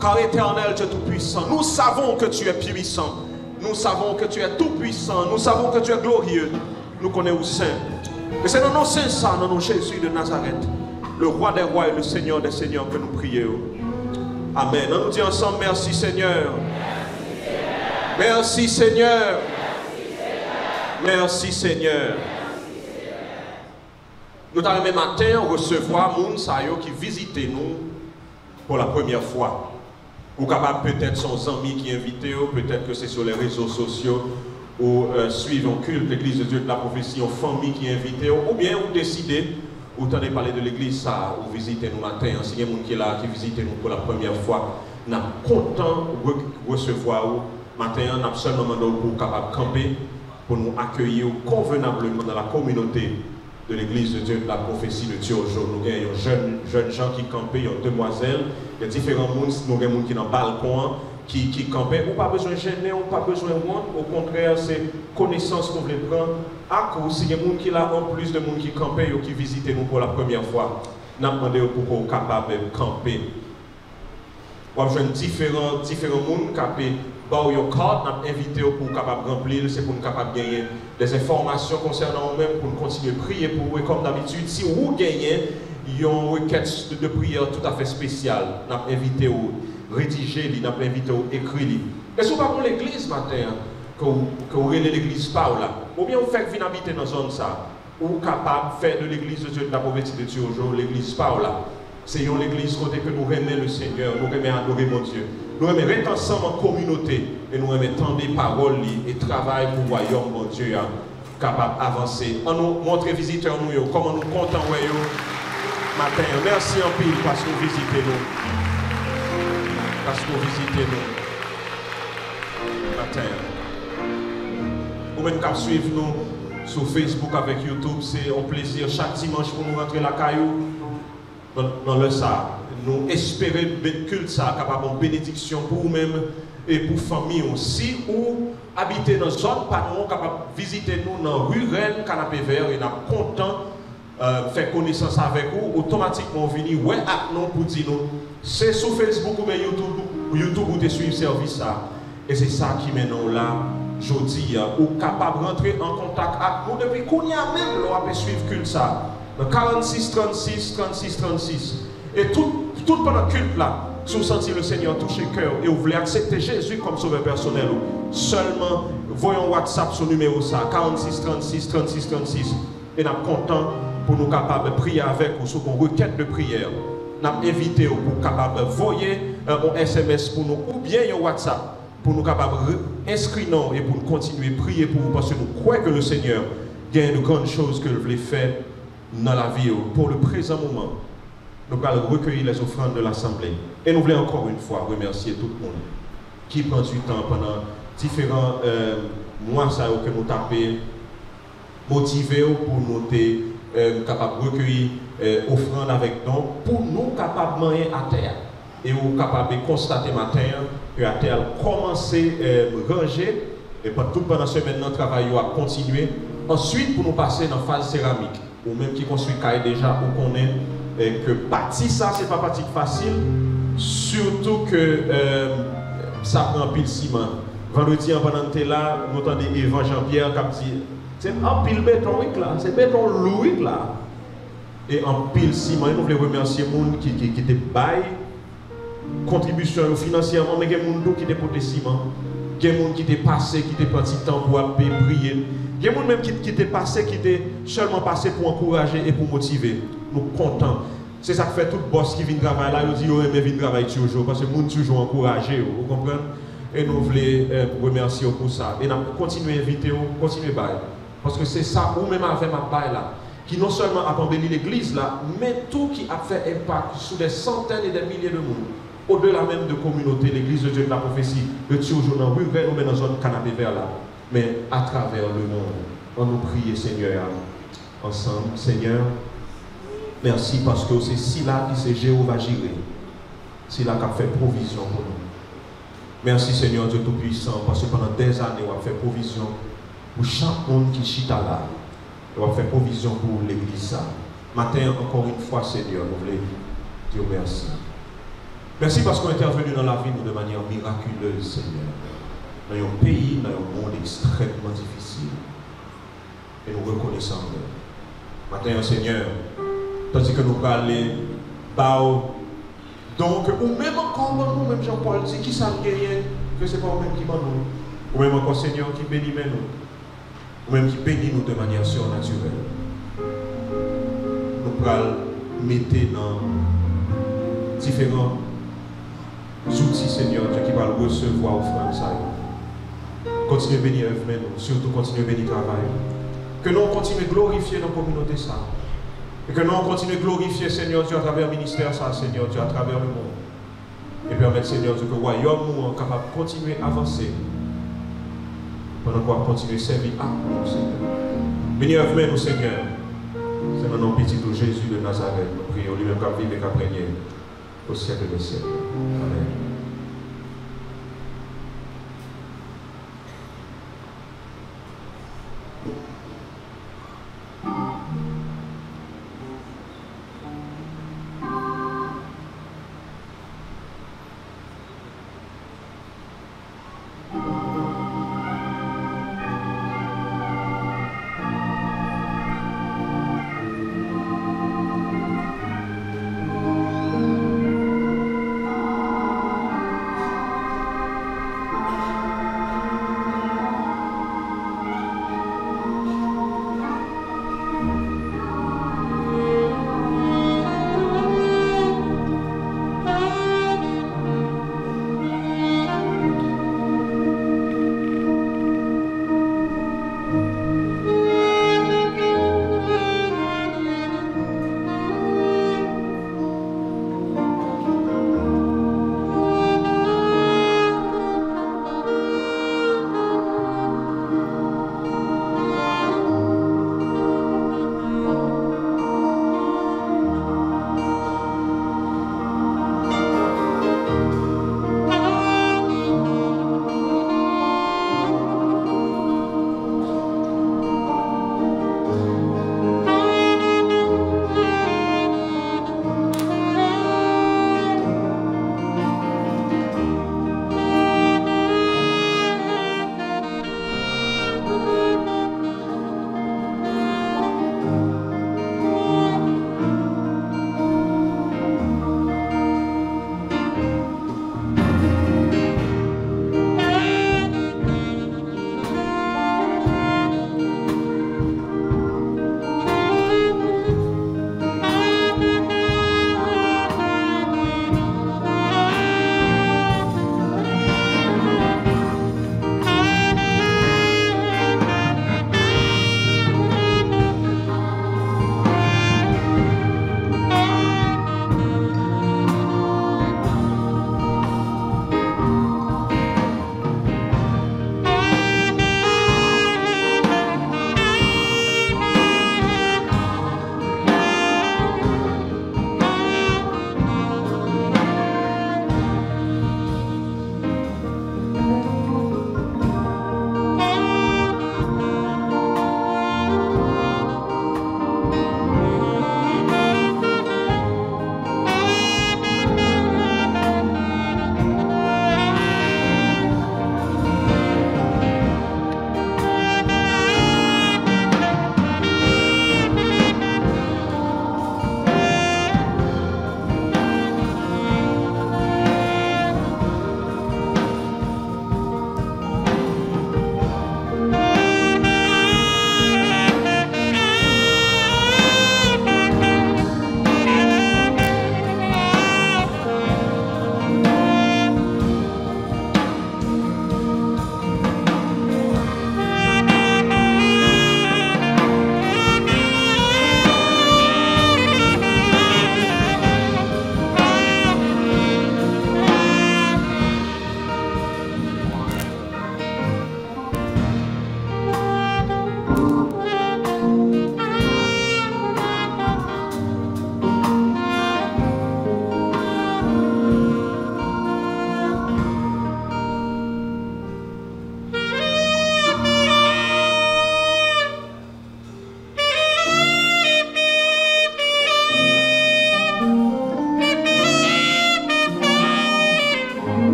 Car Éternel Dieu Tout-Puissant, nous savons que tu es puissant. Nous savons que tu es tout-puissant. Nous savons que tu es glorieux. Nous connaissons saint. Et c'est dans nos saints ça, dans nos Jésus de Nazareth, le roi des rois et le Seigneur des seigneurs que nous prions. Amen. On nous dit ensemble, merci Seigneur. Merci Seigneur. Merci Seigneur. Nous allons même matin recevoir moun sayo qui visite nous pour la première fois. Ou capable peut-être son ami qui invite, peut-être que c'est sur les réseaux sociaux, ou suivre un culte, l'église de Dieu de la prophétie, une famille qui invite, ou bien vous décidez, vous entendez parler de l'église, ça, ou visitez nous matin, si il y a des gens qui est là, qui visite nous pour la première fois, nous sommes contents de recevoir vous. Matin, nous avons seulement demandé pour capable de camper, pour nous accueillir convenablement dans la communauté de l'église de Dieu de la prophétie de Dieu aujourd'hui. Nous avons jeunes gens qui campent, il y a demoiselles, il y a différents mondes, nous avons des gens qui sont dans le balcon, qui campent. On n'a pas besoin de gêner, on n'a pas besoin de monde. Au contraire, c'est connaissance qu'on veut prendre. À cause, il y a des gens qui là, en plus de gens qui campent, qui visitent nous pour la première fois, nous avons demandé pour qu'on soit capable de camper. On a besoin de différents mondes camper. Bon, your card, nous invité pour capable remplir, c'est pour nous capable gagner des informations concernant nous-mêmes, pour nous continuer à prier pour vous. Et comme d'habitude, si vous gagnez, il y a une requête de prière tout à fait spéciale. Nous avons invité à rédiger, nous avons invité à écrire. Et si vous n'avez pas l'église matin, que vous avez l'église Paula, ou bien vous faites venir habiter dans la zone ça, ou capable de faire de l'église de Dieu de la prophétie de Dieu aujourd'hui, l'église Paula. C'est une église côté que nous remettons le Seigneur, nous remettons adorer mon Dieu. Nous remettons être ensemble en communauté et nous remettons des paroles et travail pour le royaume, mon Dieu, capable d'avancer. On nous montre visiteurs nous, comment nous comptons matin. Merci en pile parce que vous visitez nous. Parce que vous visitez nous. Matin. Vous-même qui suivez nous sur Facebook avec YouTube, c'est un plaisir chaque dimanche pour nous rentrer la caillou. Dans le ça, nous espérons que culte ça capable de bénédiction pour vous-même et pour famille aussi, ou habiter dans une zone pas nous capable de visiter nous dans rue Rennes, Canapé Vert et nous content faire connaissance avec vous, automatiquement venir ouais à nous pour dire nous c'est sur Facebook ou bien YouTube où tu suivre service ça et c'est ça qui maintenant là jeudi ou capable de rentrer en contact avec nous depuis qu'on y a même là on peut suivre culte ça. 46, 36, 36, 36. Et tout pendant le culte là, si vous sentez le Seigneur toucher le cœur et vous voulez accepter Jésus comme sauveur personnel, seulement voyons WhatsApp sur le numéro ça, 46, 36, 36, 36. Et nous sommes contents pour nous capables de prier avec vous sur une requête de prière. Nous avons invité pour capable de voyer un SMS pour nous ou bien un WhatsApp pour nous capables d'inscrire et pour nous continuer à prier pour vous parce que nous croyons que le Seigneur a de grandes choses que vous faire dans la vie. Pour le présent moment, nous allons recueillir les offrandes de l'Assemblée. Et nous voulons encore une fois remercier tout le monde qui prend du temps pendant différents mois que nous tapons, motivés pour nous être capables de recueillir offrandes avec nous, pour nous capables de manger à terre. Et nous capables de constater matin que la terre a commencé à ranger. Et pendant la semaine, notre travail a continué. Ensuite, pour nous passer dans la phase céramique, ou même qui construit caille déjà, ou qu'on est que partie ça, c'est pas partie facile, surtout que ça prend pile ciment. Vendredi, pendant que là, nous entendons Evan Jean-Pierre qui dit c'est un pile béton là, c'est béton lourd là. Et en pile ciment, nous voulons remercier les gens qui étaient bail, contribution financièrement, mais il y a des gens qui étaient pour des ciment, il y a des gens qui étaient passés, qui étaient partis temps pour prier. Il y a des gens même qui étaient passés, qui étaient seulement passés pour encourager et pour motiver. Nous contents. C'est ça que fait tout boss qui vient travailler là, il dit qu'il aime venir travailler toujours, parce que les gens toujours encouragés, vous comprenez? Et nous voulons remercier pour ça. Et nous continuons à inviter, continuer à bailler. Parce que c'est ça, ou même avec ma baille là, qui non seulement a embelli l'église là, mais tout qui a fait impact sur des centaines et des milliers de monde. Au-delà même de communauté, l'église de Dieu de la prophétie, de toujours dans rue, nous met dans zone canapé vert là, mais à travers le monde. On nous prie, Seigneur, ensemble. Seigneur, merci parce que c'est si là qui c'est Jéhovah Jireh. C'est là qui a fait provision pour nous. Merci Seigneur Dieu Tout-Puissant, parce que pendant des années, on a fait provision pour chaque monde qui chita là. On a fait provision pour l'église. Matin, encore une fois, Seigneur, nous voulons dire merci. Merci parce qu'on est intervenu dans la vie de manière miraculeuse, Seigneur. Dans un pays, dans un monde extrêmement difficile. Et nous reconnaissons. Matin, Seigneur, tandis que nous parlons, donc, ou même encore nous, même Jean-Paul, c'est qui ça ne rien, que ce n'est pas nous-mêmes qui nous. Ou même encore Seigneur qui bénit nous. Ou même qui bénit nous de manière surnaturelle. Nous allons mettre dans différents outils, Seigneur, qui va recevoir offrande ça. Continuez à bénir nous, surtout continuez à bénir le travail. Que nous continuons à glorifier nos communautés ça. Et que nous continuons à glorifier Seigneur Dieu à travers le ministère ça, Seigneur Dieu, à travers le monde. Et permettre Seigneur Dieu que le royaume nous est capable de continuer à avancer. Pendant qu'on va continuer à servir à nous, Seigneur. Bénis nous, Seigneur. C'est dans le nom petit de Jésus de Nazareth. Nous prions lui-même qu'à vivre et qu'à régner au siècle des siècles. Amen.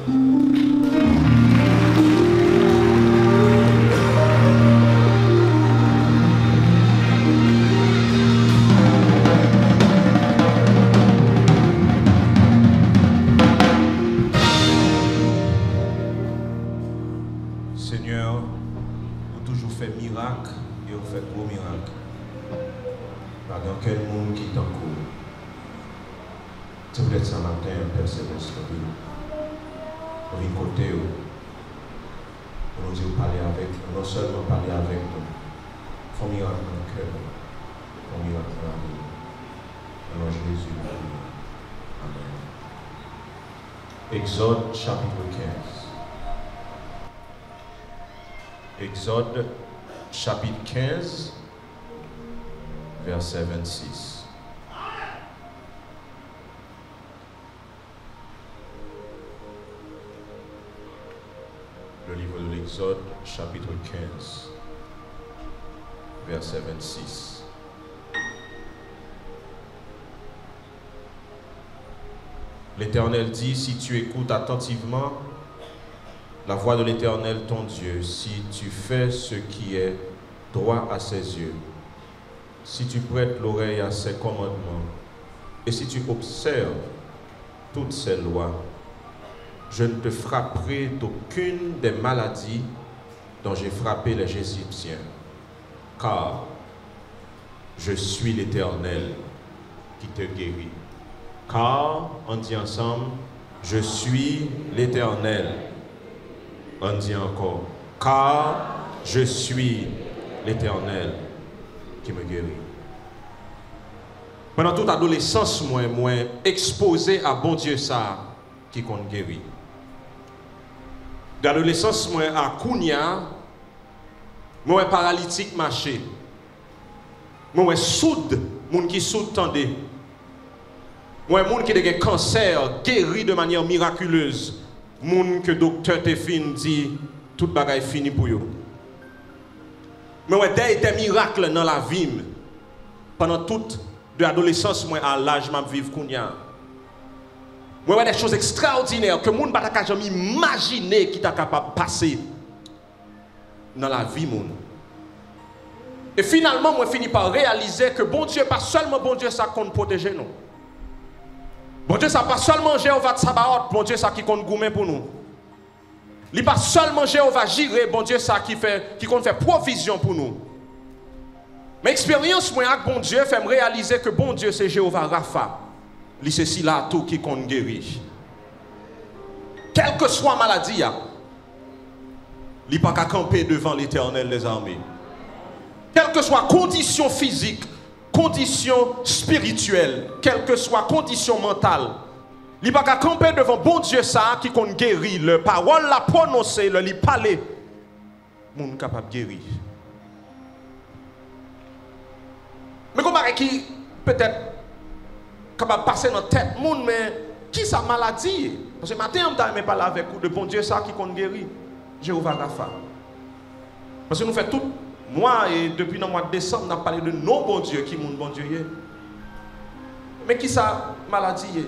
Seigneur, vous toujours fait miracle et vous faites gros miracle. Pas quel monde qui est en cours. C'est peut-être ça matin, Père Céleste, on vient côté, on nous dit parler avec nous, non seulement parler avec nous, font miracle dans le cœur, font miracle dans la vie. Alors Jésus, Amen. Exode chapitre 15. Exode chapitre 15, verset 26. Le livre de l'Exode, chapitre 15, verset 26. L'Éternel dit, si tu écoutes attentivement la voix de l'Éternel ton Dieu, si tu fais ce qui est droit à ses yeux, si tu prêtes l'oreille à ses commandements, et si tu observes toutes ses lois, je ne te frapperai d'aucune des maladies dont j'ai frappé les Égyptiens, car je suis l'Éternel qui te guérit. Car, on dit ensemble, je suis l'Éternel. On dit encore, car je suis l'Éternel qui me guérit. Pendant toute adolescence, moi exposé à bon Dieu ça qui compte guérir. D'adolescence, moi à Kounia, moi paralytique marché. Moi soude, moun qui soude tendez. Moi moun qui a des cancer guéri de manière miraculeuse. Moun que docteur Tefin dit tout bagaille fini pour yo. Mais ouais des miracles dans la vie pendant toute de l'adolescence moi à l'âge m'a vivre kounya. Moi ouais des choses extraordinaires que moun pas ka jamais imaginer qui t'a capable passer dans la vie moun. Et finalement moi fini par réaliser que bon Dieu pas seulement bon Dieu ça compte protéger nous. Bon Dieu, ça pas seulement Jéhovah Tsabaoth, bon Dieu, ça qui compte goumer pour nous. Il pas seulement Jéhovah Jireh, bon Dieu, ça qui compte faire provision pour nous. Mais l'expérience, moi, avec bon Dieu, fait me réaliser que bon Dieu, c'est Jéhovah Rapha. Il c'est si là tout qui compte guérir. Quelle que soit la maladie, il pas qu'à camper devant l'Éternel des armées. Quelle que soit condition physique, condition spirituelle, quelle que soit condition mentale, il n'y a pas qu'à camper devant bon Dieu ça qui compte guérir, le parole la prononcer, le li parler, moun capable de guérir. Mais comment qui peut-être capable de passer dans la tête moun, mais qui sa maladie? Parce que matin on t'a même parler avec vous de bon Dieu ça qui compte guérir, Jéhovah Rapha. Parce que nous faisons tout. Moi, et depuis le mois de décembre, on a parlé de non bon Dieu qui mon bon Dieu est. Mais qui sa maladie est?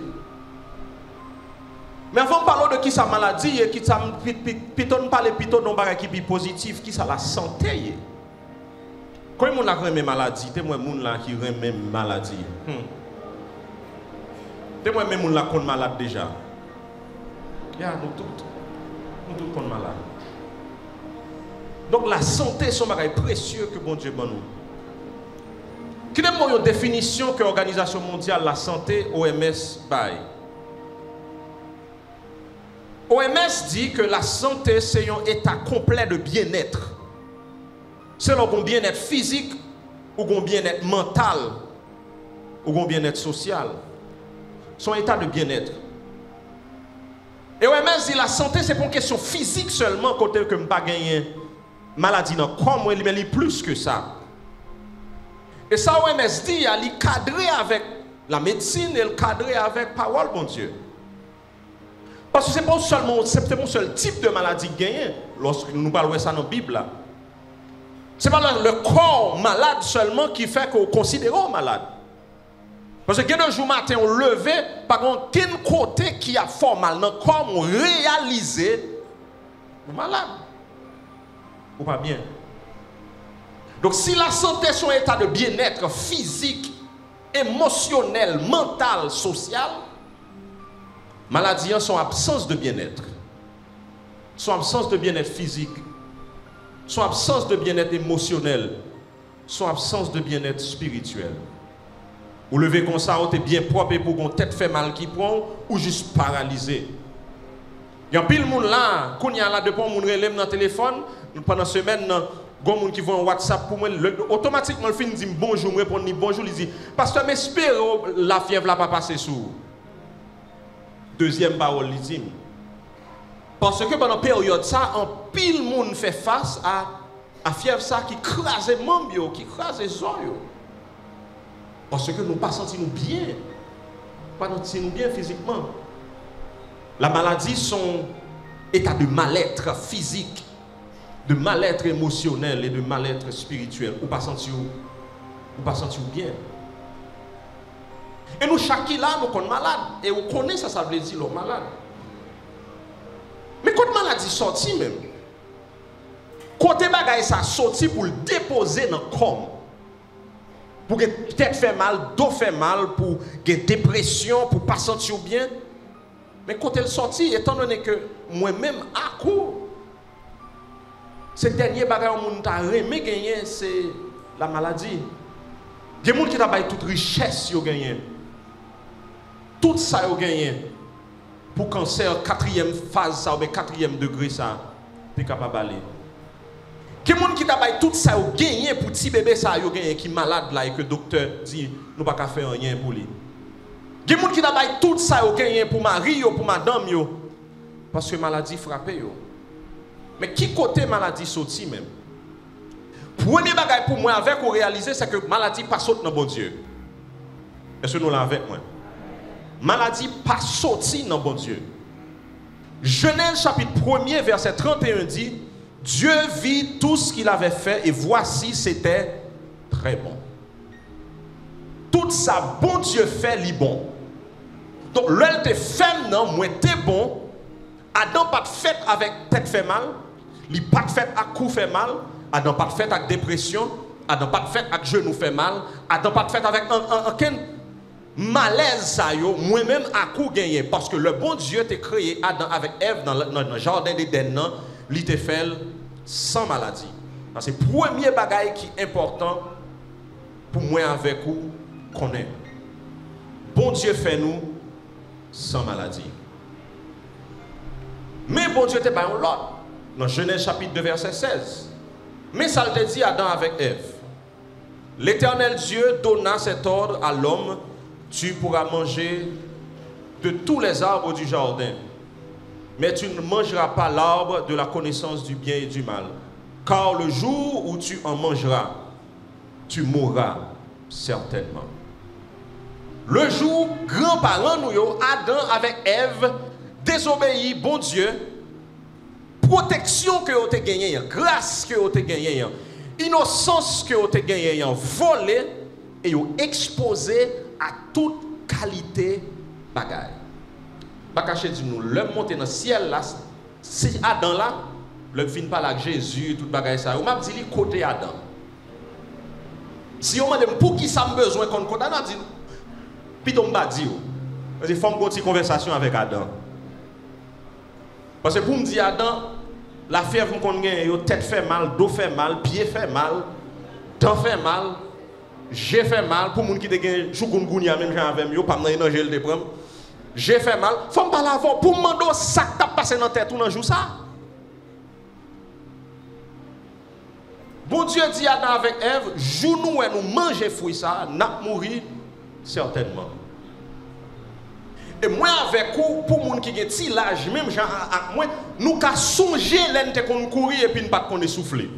Mais avant de parler de qui sa maladie est, qui sa piton parler plutôt d'un bagage qui est positif, qui sa la santé est. Quand on a remis maladie, c'est moi moun là qui remet maladie. C'est moi même moun là qu'on malade déjà. Ya nous tous qu'on malade. Donc la santé c'est un bagage précieux que bon Dieu donne nous. Quelle est la définition que l'Organisation mondiale de la santé, OMS, baille? OMS dit que la santé c'est un état complet de bien-être. C'est un bien-être physique, ou un bien-être mental, ou un bien-être social. C'est un état de bien-être. Et OMS dit que la santé c'est pas une question physique seulement, côté que je n'ai pas gagné maladie dans le corps, mais il est plus que ça. Et ça, OMS dit, il est cadré avec la médecine et il cadré avec la parole, bon Dieu. Parce que ce n'est pas seulement un seul type de maladie gagné, lorsque nous parlons de ça dans la Bible. Ce n'est pas le corps malade seulement qui fait qu'on considère malade. Parce que un jour matin, on levé, par contre, quel côté qui a fort mal dans le corps, on réalisé, on est malade. Ou pas bien. Donc si la santé est son état de bien-être physique, émotionnel, mental, social, maladie est son absence de bien-être. Son absence de bien-être physique, son absence de bien-être émotionnel, son absence de bien-être spirituel. Ou lever comme ça, on est bien propre et pour qu'on tête fait mal qui prend, ou juste paralysé. Il y a pile de monde là, quand il y a là, depuis on relève dans le téléphone, pendant la semaine, il y a des gens qui vont en WhatsApp pour moi, automatiquement, le film dit bonjour, je réponds bonjour, il dit, pasteur, mais j'espère la fièvre là pas passer sous. Deuxième parole, il dit, parce que pendant la période ça, un pile monde fait face à la fièvre ça qui crase les membres, qui crase les oreilles. Parce que nous ne pas sentir nous bien, pas nous sentir nous bien physiquement. La maladie, son état de mal-être physique, de mal-être émotionnel et de mal-être spirituel, ou pas sentir bien. Et nous, chaque là, nous sommes malades. Et vous connaissez ça veut dire, nous sommes malades. Mais quand la maladie sortit même, côté bagay ça sorti pour le déposer dans le corps. Pour que tête fait mal, dos fait mal, pour que dépression, pour pas sentir bien. Mais quand elle sortit, étant donné que moi-même, à coup, ce dernier bagay au monde t'a remis gagné, c'est la maladie. Il y a des gens qui t'a toute richesse yo gagné. Tout ça yo gagné. Pour cancer 4e phase ça ou 4e degré ça, t'es capable d'aller. Il y a des gens qui t'a tout ça yo gagné pour petit bébé ça yo gagné qui malade là et que le docteur dit nous pas qu'à faire rien pour lui. Il y a des gens qui t'a tout ça yo gagné pour mari yo, pour madame yo parce que maladie frappe yo. Mais qui côté maladie sorti même? Premier bagage pour moi avec ou réaliser c'est que maladie pas saute dans bon Dieu. Est-ce que nous l'avons avec moi? Maladie pas sorti dans bon Dieu. Genèse chapitre 1er verset 31 dit Dieu vit tout ce qu'il avait fait et voici c'était très bon. Tout ça bon Dieu fait li bon. Donc l'elle te fait non moi t'es bon. Adam pas de fait avec tête fait mal, li pas de fait à cou fait mal, Adam pas de fait avec dépression, Adam pas de fait avec genou fait mal, Adam pas de fait avec un malaise ça yo, moi-même à coup gagné parce que le bon Dieu t'a créé Adam avec Ève dans le jardin d'Éden, li te fait sans maladie. C'est le premier bagage qui est important pour moi avec vous connaître. Bon Dieu fait nous sans maladie. Mais bon Dieu te pas un lot. Dans Genèse chapitre 2 verset 16. Mais ça te dit Adam avec Ève. L'Éternel Dieu donna cet ordre à l'homme, tu pourras manger de tous les arbres du jardin, mais tu ne mangeras pas l'arbre de la connaissance du bien et du mal. Car le jour où tu en mangeras, tu mourras certainement. Le jour, grands-parents nous, Adam avec Ève, désobéi, bon Dieu, protection que vous avez gagné, grâce que vous avez gagné, innocence que vous avez gagné, volé et vous exposé à toute qualité bagaille. Bakaché dit nous, le monter dans le ciel là, si Adam là, le fin pas avec Jésus, toute bagaille ça, on m'a dit côté Adam. Si on m'a dit pour qui ça me besoin qu'on côté Adam, dit puis on m'a dit, il faut une conversation avec Adam. Parce que pour me dire Adam, la fièvre qu'on gagne, tête fait mal, dos fait mal, pied fait mal, dent fait mal, j'ai fait mal. Pour les gens qui ont chikungunya, même avec moi, pas dans gel de prendre. J'ai fait mal. Faut me parler avant. Pour me demander ça qui t'a passé dans la tête ou dans le jour ça. Bon Dieu dit Adam avec Ève, jour nous et nous manger fruit ça, n'a mourir certainement. Et moi avec vous, pour les gens qui ont un petit âge, même genre avec moi, nous avons songé l'ente qu'on courir et puis nous pas qu'on souffler.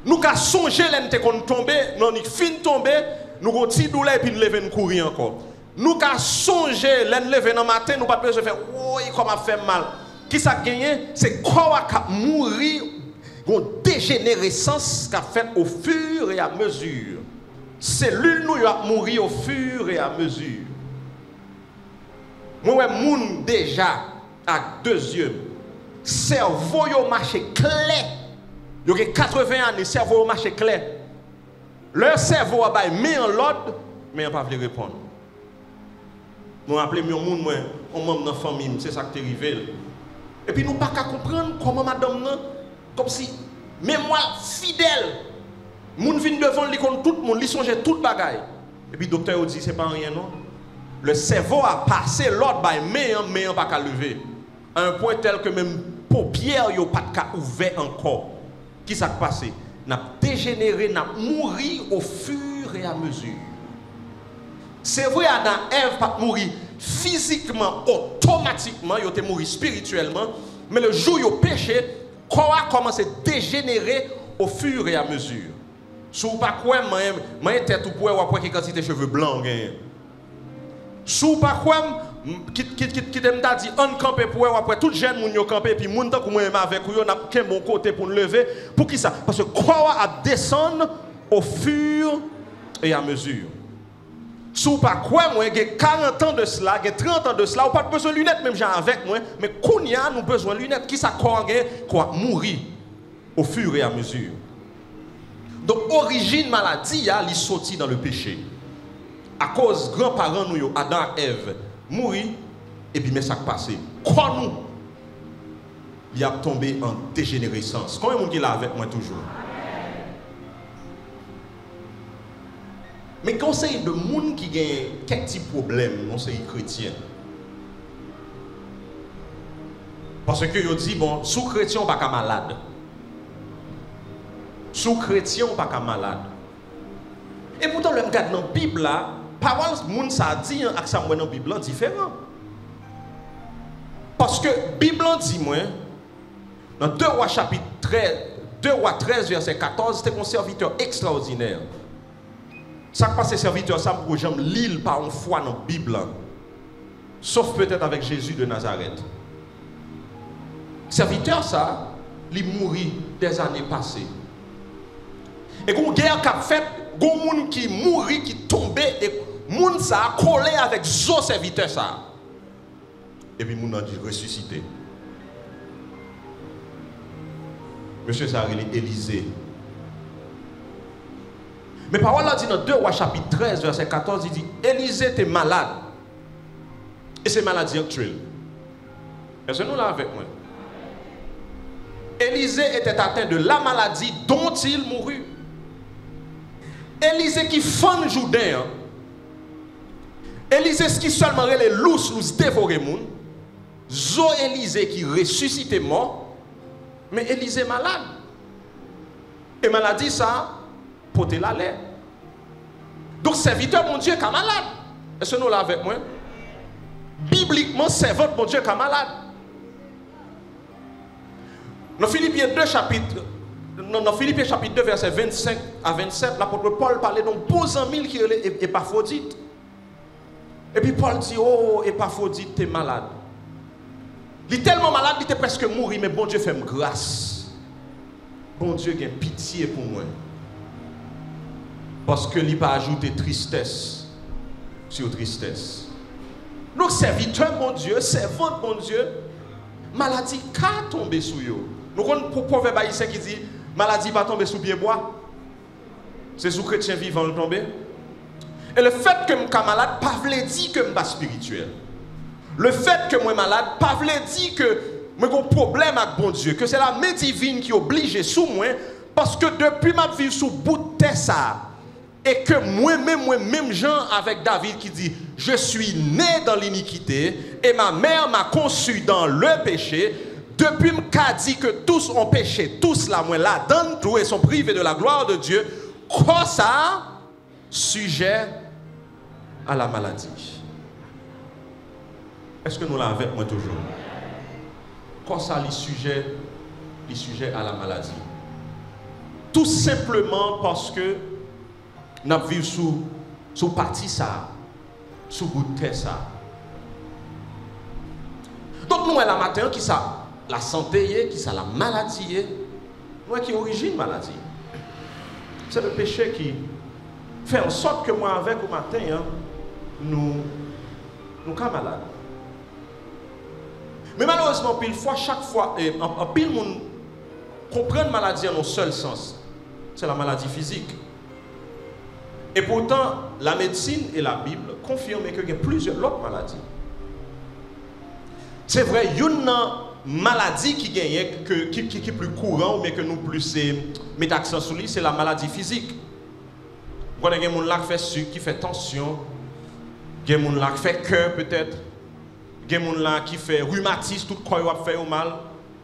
Nous avons songé l'ente qu'on tomber, non ni fin tomber, nous avons petit douleur et puis nous lever nous courir encore. Nous avons songé l'ente lever dans matin, nous pas besoin faire oh il comment fait mal. Qui ça gagné, c'est quoi qui mourir, une dégénérescence qu'a fait au fur et à mesure cellules nous a mouru au fur et à mesure. Moi, moun déjà avec 2 yeux, cerveau yo marché clair. Yo gen 80 ans, cerveau marché clair. Leur cerveau a bay mis en l'ordre, mais on pas veut répondre. Nous appelons mon monde moi, on membre dans famille, c'est ça qui est arrivé. Et puis nous pas qu'à comprendre comment madame nan comme si mémoire fidèle. Moun vinn devant li kon tout monde, li songe toute bagaille. Et puis docteur dit c'est pas rien non. Le cerveau a passé l'ordre bay mais on pas qu'à lever. À un point tel que même paupières yo pas qu'à ouvert encore. Qui ça passé? N'a dégénéré, n'a mouru au fur et à mesure. C'est vrai, Adam et Ève pas mourir physiquement, automatiquement, ils ont mouru spirituellement, mais le jour où ils ont péché, corps a commencé à dégénérer au fur et à mesure. Si vous ne pas quoi, moi tête ou pour avoir quelle quantité de cheveux blancs. Si vous ne pas quoi, qui t'a dit on campe pour après tout jeune moun yo camper puis moun tant que moi avec yo n'a qu'un bon côté pour lever pour qui ça parce que croix a descendre au fur et à mesure. Si vous pas quoi moi j'ai 40 ans de cela, j'ai 30 ans de cela, ou pas besoin de lunettes même j'ai avec moi mais kounya nous besoin de lunettes qui ça quoi mourir au fur et à mesure. Donc origine maladie a li sorti dans le péché. À cause grands-parents nous Adam et Ève mourir et puis mais ça passé. Quoi nous il a tombé en dégénérescence. Combien de monde qui là avec moi toujours? Mais conseil de monde qui gagne quelques petits problèmes, conseil chrétien. Parce que yo dit bon, sous chrétien pas qu'à malade. Sous chrétien pas qu'à malade. Et pourtant le regarde dans la Bible là, parole moun ça dit avec ça moi dans la Bible différent. Parce que la Bible dit moi dans 2 Rois chapitre 13, 2 Rois 13 verset 14, c'était un serviteur extraordinaire. Ça passe serviteur ça pour jamais lire par une fois dans la Bible. Sauf peut-être avec Jésus de Nazareth. Serviteur ça, il mourit des années passées. Et quand guerre qu'a fait, gon moun qui mourit, qui tombait, et moun ça a collé avec zo serviteur ça. Et puis moun a dit ressuscité. Monsieur ça a Élisée. Mais parole là dit dans 2 Rois chapitre 13 verset 14, il dit Élisée était malade. Et c'est maladie actuelle. Est-ce que nous là avec moi? Élisée était atteint de la maladie dont il mourut. Élisée qui fan Jourdain. Élisée qui seulement les loups dévorer moun. Zo Élisée qui ressuscité mort. Mais Élisée malade. Et maladie ça porter la lait. Donc serviteur mon Dieu qui est malade. Est-ce que nous là avec moi? Bibliquement servant mon Dieu qui est malade. Dans Philippiens 2 chapitre dans Philippiens chapitre 2 verset 25 à 27, l'apôtre Paul parlait d'un beau ami qui est Épaphrodite. Et puis Paul dit oh Épaphrodite t'es malade. Il est tellement malade, il était presque mort, mais bon Dieu fait me grâce. Bon Dieu a pitié pour moi. Parce que il pas ajouté tristesse sur tristesse. Donc serviteur mon Dieu, servante mon Dieu, maladie qu'a tombé sur eux. Nous avons un proverbe haïtien qui dit maladie va tomber sous pied bois. C'est sous chrétien vivant le tomber. Et le fait que je suis malade, pas veut dire que je suis pas spirituel. Le fait que je suis malade, pas veut dire que j'ai un problème avec bon Dieu, que c'est la main divine qui oblige sous moi, parce que depuis ma vie sous bout de terre ça, et que moi-même Jean avec David qui dit, je suis né dans l'iniquité, et ma mère m'a conçu dans le péché. Depuis qu'a dit que tous ont péché, tous la moins là, dans tout et sont privés de la gloire de Dieu, quoi ça, sujet à la maladie. Est-ce que nous l'avons avec moi toujours? Quoi ça, les sujets à la maladie? Tout simplement parce que nous vivons sous partie ça, sous bout de terre ça. Donc nous, la matin, qui ça? La santé, qui ça la maladie, moi qui origine maladie. C'est le péché qui fait en sorte que moi avec au matin, hein, nous sommes malades. Mais malheureusement, pile fois, chaque fois, en pile monde comprend la maladie en un seul sens. C'est la maladie physique. Et pourtant, la médecine et la Bible confirment qu'il y a plusieurs autres maladies. C'est vrai, il y a une maladie qui gagne, qui est plus courante, mais que nous plus mettons accent sur lui, c'est la maladie physique. Vous avez des gens qui fait sucre, qui fait tension, des gens qui fait cœur peut-être, des gens qui fait rhumatisme, tout quoi fait au mal.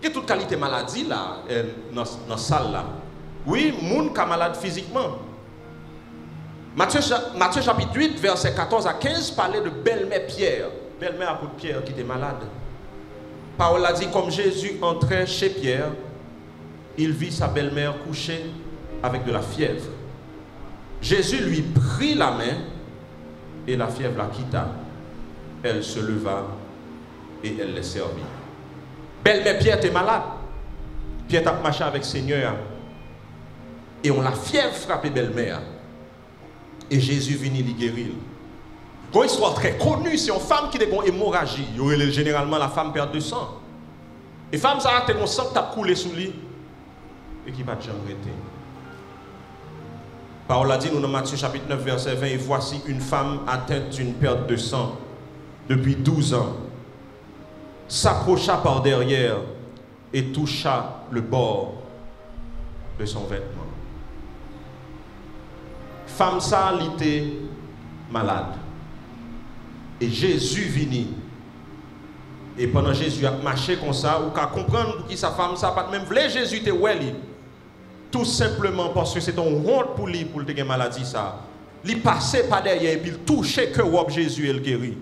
Il y a toute qualité de maladie là, dans la salle là. Oui, les gens qui sont malades physiquement. Matthieu chapitre 8, verset 14 à 15, parlait de belle-mère Pierre. Belle-mère apôtre Pierre qui était malade. Paul a dit, comme Jésus entrait chez Pierre, il vit sa belle-mère couchée avec de la fièvre. Jésus lui prit la main et la fièvre la quitta. Elle se leva et elle les servit. Belle-mère Pierre était malade. Pierre a marché avec le Seigneur. Et on la fièvre frappé belle-mère. Et Jésus vient lui guérir. Une histoire très connue, c'est une femme qui a une hémorragie. Généralement, la femme perd du sang. Et femme, ça a un sang qui a coulé sous lui et qui va jamais arrêter. Paul a dit, nous dans Matthieu chapitre 9, verset 20, et voici une femme atteinte d'une perte de sang depuis 12 ans. S'approcha par derrière et toucha le bord de son vêtement. Femme ça, elle était malade. Et Jésus vini. Et pendant Jésus a marché comme ça, ou qu'à comprendre pour qui sa femme ça, pas même voulait Jésus te ouais. Tout simplement parce que c'est un honte pour lui, pour le maladie ça. Il passait par derrière et puis il touchait que Jésus et le guérit.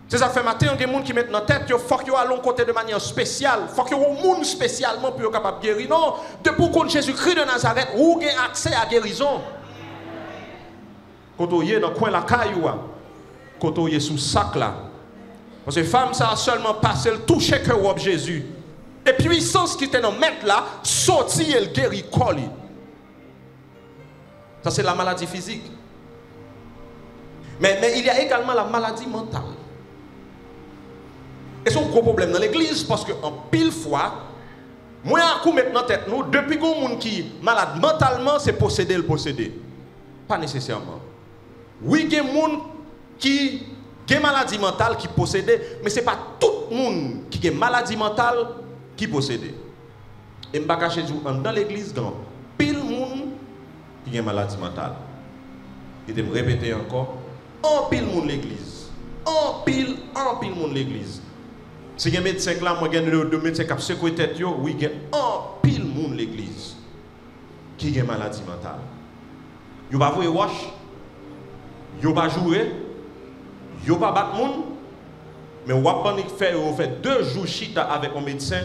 C'est ça fait matin, il y a des gens qui mettent dans la tête, il faut qu'ils aillent côté de manière spéciale. Il faut qu'il y ait un monde spécialement pour être capable de guérir. Non, depuis qu'on Jésus-Christ de Nazareth, vous avez accès à la guérison. Quand vous êtes dans le coin de la caillou, quand vous êtes sous le sac là. Parce que les femmes, ça a seulement passé, le toucher que Jésus. Et puissance qui était dans le maître là, sorti et le guérit. Ça c'est la maladie physique. Mais il y a également la maladie mentale. Et c'est un gros problème dans l'église parce qu'en pile fois, moi, à coup maintenant tête nous, depuis qu'on monde qui est malade mentalement, c'est posséder le posséder. Pas nécessairement. Oui, il y a des gens qui ont une maladie mentale qui possèdent, mais ce n'est pas tout le monde qui a une maladie mentale qui possède. Et je ne vais pas cacher dans l'église, il y a pile de monde qui a une maladie mentale. Et je vais me répéter encore, en pile monde l'église. En pile monde l'église. Si il y a un médecin là, moi, il y a deux médecins qui ont secoué tête, oui, il y a en pile monde l'église qui a une maladie mentale. Vous ne pouvez pas voir, vous ne pouvez pas jouer, vous ne pouvez pas battre monde, mais vous pouvez faire 2 jours chita avec un médecin,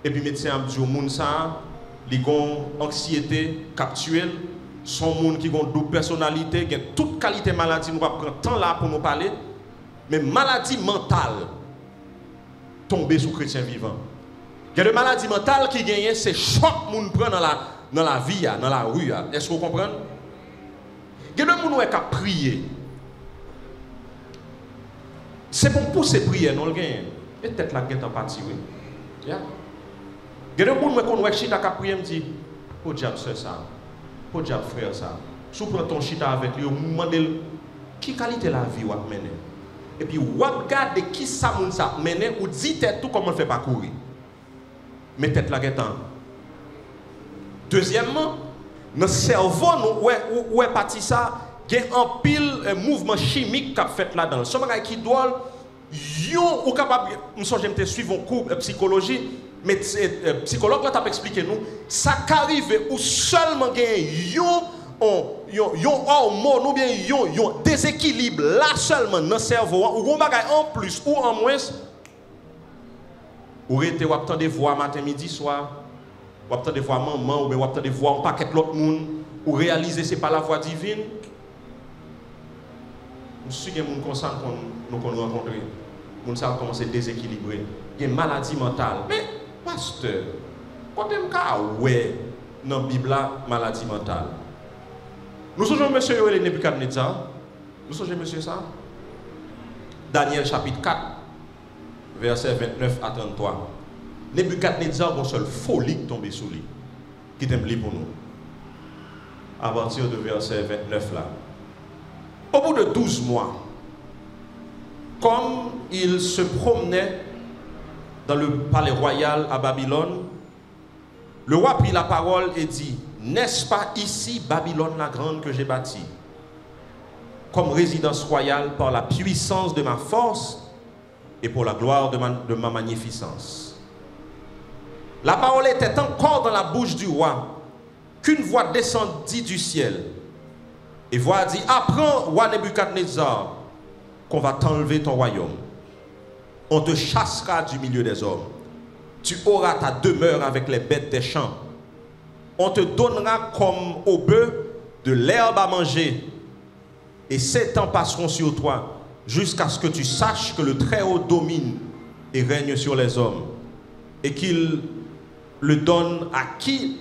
et puis le médecin a dit au monde ça, il a une anxiété captuelle, son monde qui a une double personnalité, qui a toute qualité de maladie, nous ne pouvons pas prendre temps là pour nous parler, mais maladie mentale, tomber sous chrétien vivant. Il y a des maladies mentales qui gagnent, c'est choc que nous prenons dans la vie, dans la rue. Est-ce que vous comprenez? Il y a des gens qui ont prié. C'est pour pousser prier, non le gagne. Et peut-être la guette en partie, oui. Il y a des gens qui ont prié et me disent, pour diable c'est ça, pour diable frère ça. Si vous prenez ton chita avec lui, vous demandez qui qualité la vie vous mener. Et puis vous regardez qui ça vous mener, ou dites tout comment on fait parcourir. Mais tête la guette en. Deuxièmement, dans le cerveau, où est parti ça, il y a un pile mouvement chimique qui a fait là-dedans. Ce qui doit, ou capable, nous sommes suivre un cours de psychologie, mais psychologue là t'a expliqué nous, ça qu'arrive où seulement il y a un hormone ou bien un déséquilibre là seulement dans le cerveau, ou un bagage en plus ou en moins, ou rete ou attendre voix matin, midi, soir. Ou attendre voir maman, ou bien attendre voir un paquet de l'autre monde, ou réaliser que ce n'est pas la voix divine. Nous sommes des gens comme ça nous rencontrons. Nous savons comment c'est déséquilibré. Il y a une maladie mentale. Mais, pasteur, quand on a dans la Bible, maladie mentale. Nous sommes monsieur les Nebuchadnezzar. Nous sommes monsieur ça. Daniel chapitre 4, verset 29 à 33. Nebuchadnezzar a une seule folie tombée sous lui. Qui t'aime pour nous. À partir de verset 29 là. Au bout de 12 mois, comme il se promenait dans le palais royal à Babylone, le roi prit la parole et dit, n'est-ce pas ici Babylone la grande que j'ai bâtie, comme résidence royale par la puissance de ma force et pour la gloire de ma magnificence. La parole était encore dans la bouche du roi, qu'une voix descendit du ciel. Et voix dit, apprends, roi Nebuchadnezzar, qu'on va t'enlever ton royaume. On te chassera du milieu des hommes. Tu auras ta demeure avec les bêtes des champs. On te donnera comme au bœuf de l'herbe à manger. Et 7 ans passeront sur toi, jusqu'à ce que tu saches que le Très-Haut domine et règne sur les hommes, et qu'il le donne à qui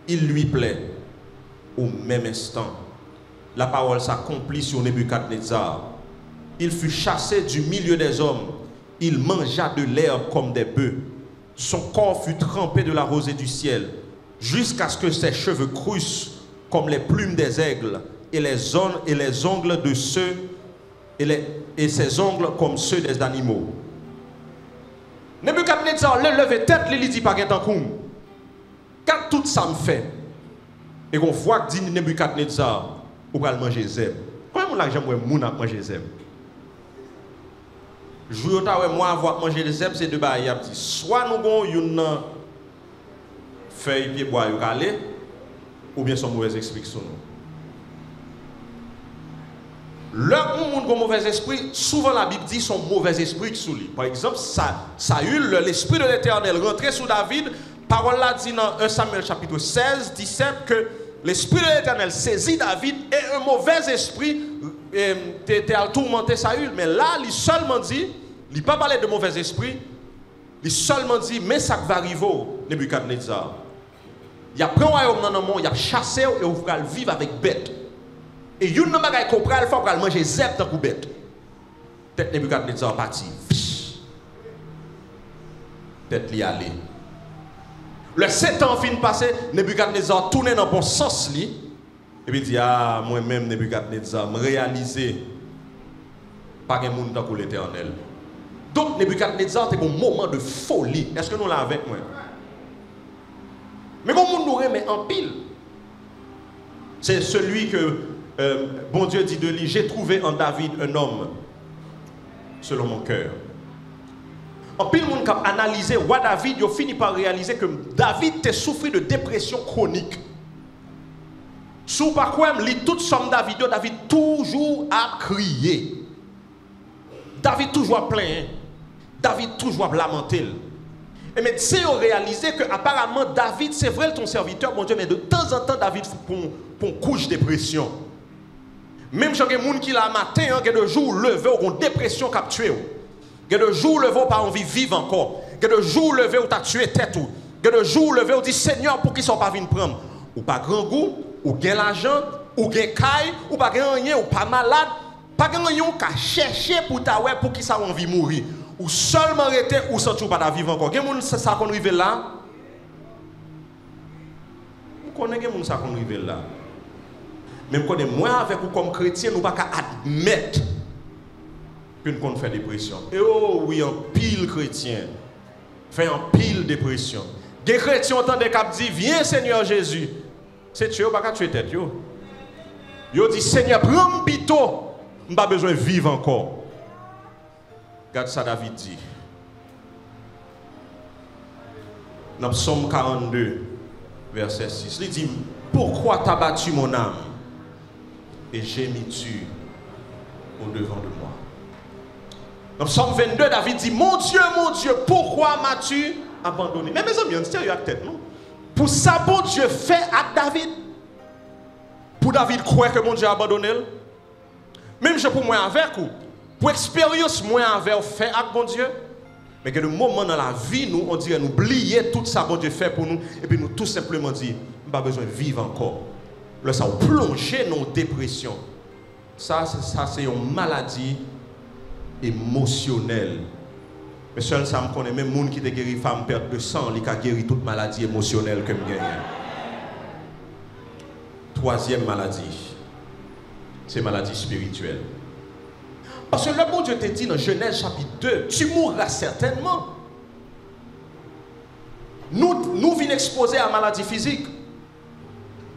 il lui plaît. Au même instant, la parole s'accomplit sur Nebuchadnezzar. Il fut chassé du milieu des hommes. Il mangea de l'herbe comme des bœufs. Son corps fut trempé de la rosée du ciel, jusqu'à ce que ses cheveux crussent comme les plumes des aigles, et les ongles de ceux, et ses ongles comme ceux des animaux. Nebuchadnezzar le levé tête, il dit pas qu'un coup. Quand tout ça me fait, et qu'on voit que dit Nebuchadnezzar, ou va manger zèbre. Comment on l'a jamais moun a manger zèbre? Jour où moi avoir manger des zèbres, c'est deux bails. Soit nous avons une feuille pied bois calé, ou bien son mauvais esprit sur nous. Là où on a un mauvais esprit, souvent la Bible dit son mauvais esprit sur lui. Par exemple, Saül, l'esprit de l'Éternel rentré sous David, parole là dit dans 1 Samuel chapitre 16, 17 que l'esprit de l'Éternel saisit David et un mauvais esprit était à tourmenter Saül. Mais là, il seulement dit, il n'a pas parlé de mauvais esprit, il seulement dit, mais ça va arriver, Nebuchadnezzar. Il a pris un royaume dans le monde, il a chassé et il va vivre avec bête. Et il y a une bagaille qu'on prend, il faut manger zèbre dans le bête. Peut-être Nebuchadnezzar parti. Peut-être l'y aller. Le 7 ans fin passé, Nebuchadnezzar tourne dans le bon sens. Et puis il dit, ah, moi-même, Nebuchadnezzar, me réaliser, pas de monde dans l'Éternel. Donc, Nebuchadnezzar, c'est un moment de folie. Est-ce que nous l'avons avec moi? Mais comment nous remet en pile? C'est celui que, bon Dieu dit de lui, j'ai trouvé en David un homme selon mon cœur. En pile, monde qui a analysé roi David, il a fini par réaliser que David a souffert de dépression chronique. Sous par quoi, toute somme David toujours a crié. David toujours a plaint. David toujours a lamenté. Et mais tu sais, réalisé que apparemment David, c'est vrai ton serviteur, mon Dieu, mais de temps en temps, David pour une couche de dépression. Même si il y a des gens qui la matin, il y a des jours levé, ou une dépression qui a tué. Il y a des jours levé, ou pas envie de vivre encore. Il y a des jours levé, où tu as tué tête. Il y a des jours levé, où tu dis Seigneur, pour qu'ils ne soient pas venus prendre. Ou pas grand goût, ou gain l'argent, ou gain caille, ou pas gain rien, ou pas malade. Pas gain rien qu'à chercher pour ta ouais pour qu'ils soient envie de mourir. Ou seulement arrêter ou sentir pas vivre encore. Quelqu'un ça qu'on arrive là. Vous connaissez quelqu'un ça qu'on arrive là. Même quand moi avec vous comme chrétien, nous pas qu'à admettre que nous fait dépression. Et oh oui, un pile chrétien fait un pile dépression. Des chrétiens entendent cap dit viens Seigneur Jésus. C'est tuer ou pas qu'à tuer tête yo. Yo dit Seigneur prends pito, on pas besoin de vivre encore. Regarde ça David dit. Dans Psaume 42, verset 6. Il dit, pourquoi t'as battu mon âme et gémis-tu au-devant de moi? Dans Psaume 22, David dit, mon Dieu, pourquoi m'as-tu abandonné? Mais mes amis, on se à tête, non? Pour ça, bon Dieu fait à David. Pour David croire que mon Dieu a abandonné. Même je pour moi avec vous. Pour expérience, moi avec fait avec bon Dieu. Mais que le moment dans la vie, nous, on dirait nous oublier tout ça bon Dieu fait pour nous. Et puis nous tout simplement dire, pas besoin de vivre encore. le ça plongé dans la dépression. Ça c'est une maladie émotionnelle. Mais seul ça me connaît, même les gens qui ont guéri femme perte de sang, ils ont guéri toute maladie émotionnelle que je gagne. Troisième maladie, c'est maladie spirituelle. Parce que le bon Dieu te dit dans Genèse chapitre 2, tu mourras certainement. Nous venons exposer à maladie physique.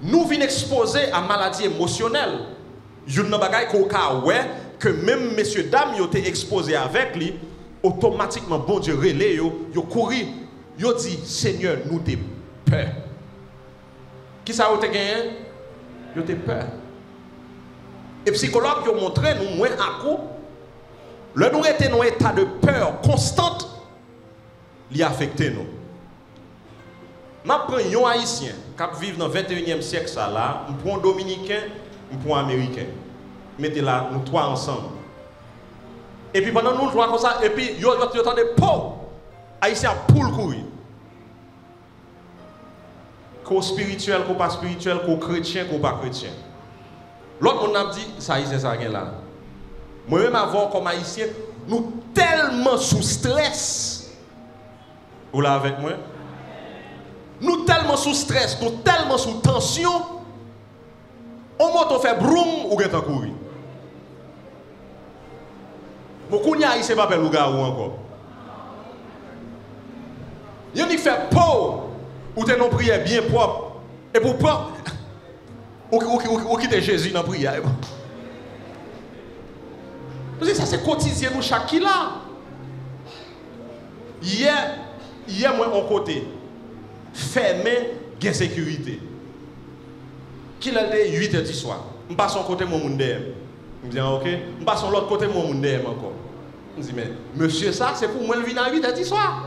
Nous venons exposer à maladie émotionnelle. Il y a une chose que même messieurs dames ont été exposés avec lui, automatiquement bon Dieu relais yo couru, yo dit Seigneur nous t'es peur. Qui ça vous te gagné? Yo t'es peur. Et psychologues ont montré nous moins à coup le nous était dans un état de peur constante li affecté nous. M'a prend un haïtien qui vit dans le 21e siècle ça là, on prend un dominicain, on prend un américain. Mettez là nous trois ensemble. Et puis pendant nous jouons comme ça et puis yo entendez haïtien pour courir. Qu'au spirituel, qu'au pas spirituel, qu'au chrétien, qu'au pas chrétien. L'autre on a dit ça haïtien ça gagne là. Moi-même avant comme haïtien, nous tellement sous stress. Vous là avec moi? Nous tellement sous stress, nous tellement sous tension. On monte fait broum ou get en courir. Beaucoup n'y a ici pas le gars ou encore. Yon y fait peau ou t'es non prière bien propre et pour prendre ou quitter Jésus dans prière. Parce que ça c'est quotidien nous chaque qui là. Hier moi on côté fermé gain sécurité. Qui l'a dit 8h du soir. On passe son côté mon monde derrière. Je dis OK, on passe l'autre côté mon monde derrière encore. Je dis mais monsieur ça c'est pour moi le venir à 8h du soir.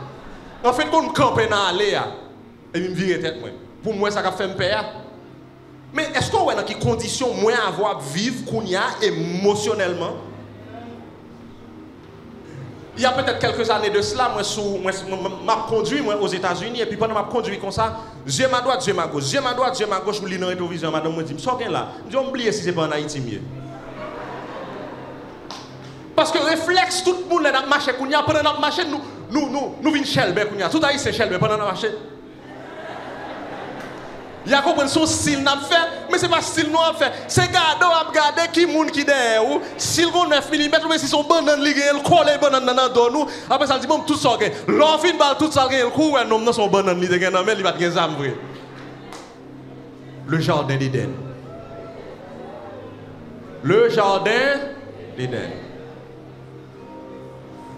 En fait qu'on campe dans aller et me virer tête moi. Pour moi ça va faire me peur. Mais est-ce qu'on est dans quelles conditions moi avoir vivre qu'on y a émotionnellement? Il y a peut-être quelques années de cela, moi m'a conduit aux États-Unis et puis pendant m'a conduit comme ça, j'ai ma droite, j'ai ma gauche, j'ai ma droite, j'ai ma gauche, je lis dans la rétrovision, madame me dit, me sors là. Je vais oublier si c'est pas en Haïti mieux. Parce que réflexe tout le monde là dans marché qu'on y a pendant notre marché nous vinn Shelby qu'on y a tout haïtien Shelby pendant notre marché. Il y a compris son style n'a fait, mais c'est pas style nous a fait. C'est garder qui moun qui derrière ou s'il gon 9 mm mais si son banane li gen coller banane dans dos nous après ça dit bon tout ça gen. L'on fin balle tout ça gen coup non dans son banane li gen dans mais il va gen zam vrai. Le jardin d'Éden. Le jardin d'Éden.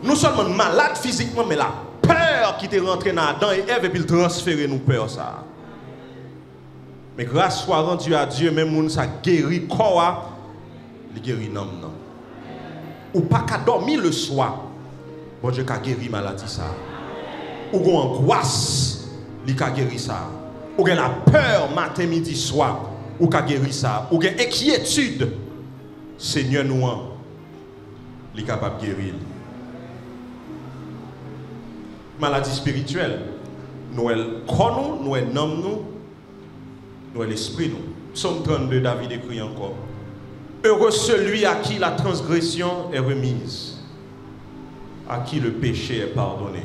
Nous sommes malades physiquement mais la peur qui t'est rentrée dans Adam et Ève et puis transférer nous peur ça. Mais grâce soit rendue à Dieu, même moun ça guérit quoi, il guérit non. Ou pas qu'à dormir le soir, bon Dieu qu'a guéri maladie ça. Ou gon angoisse, il qu'a guéri ça. Ou gen la peur matin midi soir, ou qu'a guéri ça. Ou gen inquiétude, Seigneur nous il est capable de guérir. Maladie spirituelle, nous connaissons, nous nommons nous l'esprit nous. Psaume 32, David écrit encore. Heureux celui à qui la transgression est remise, à qui le péché est pardonné.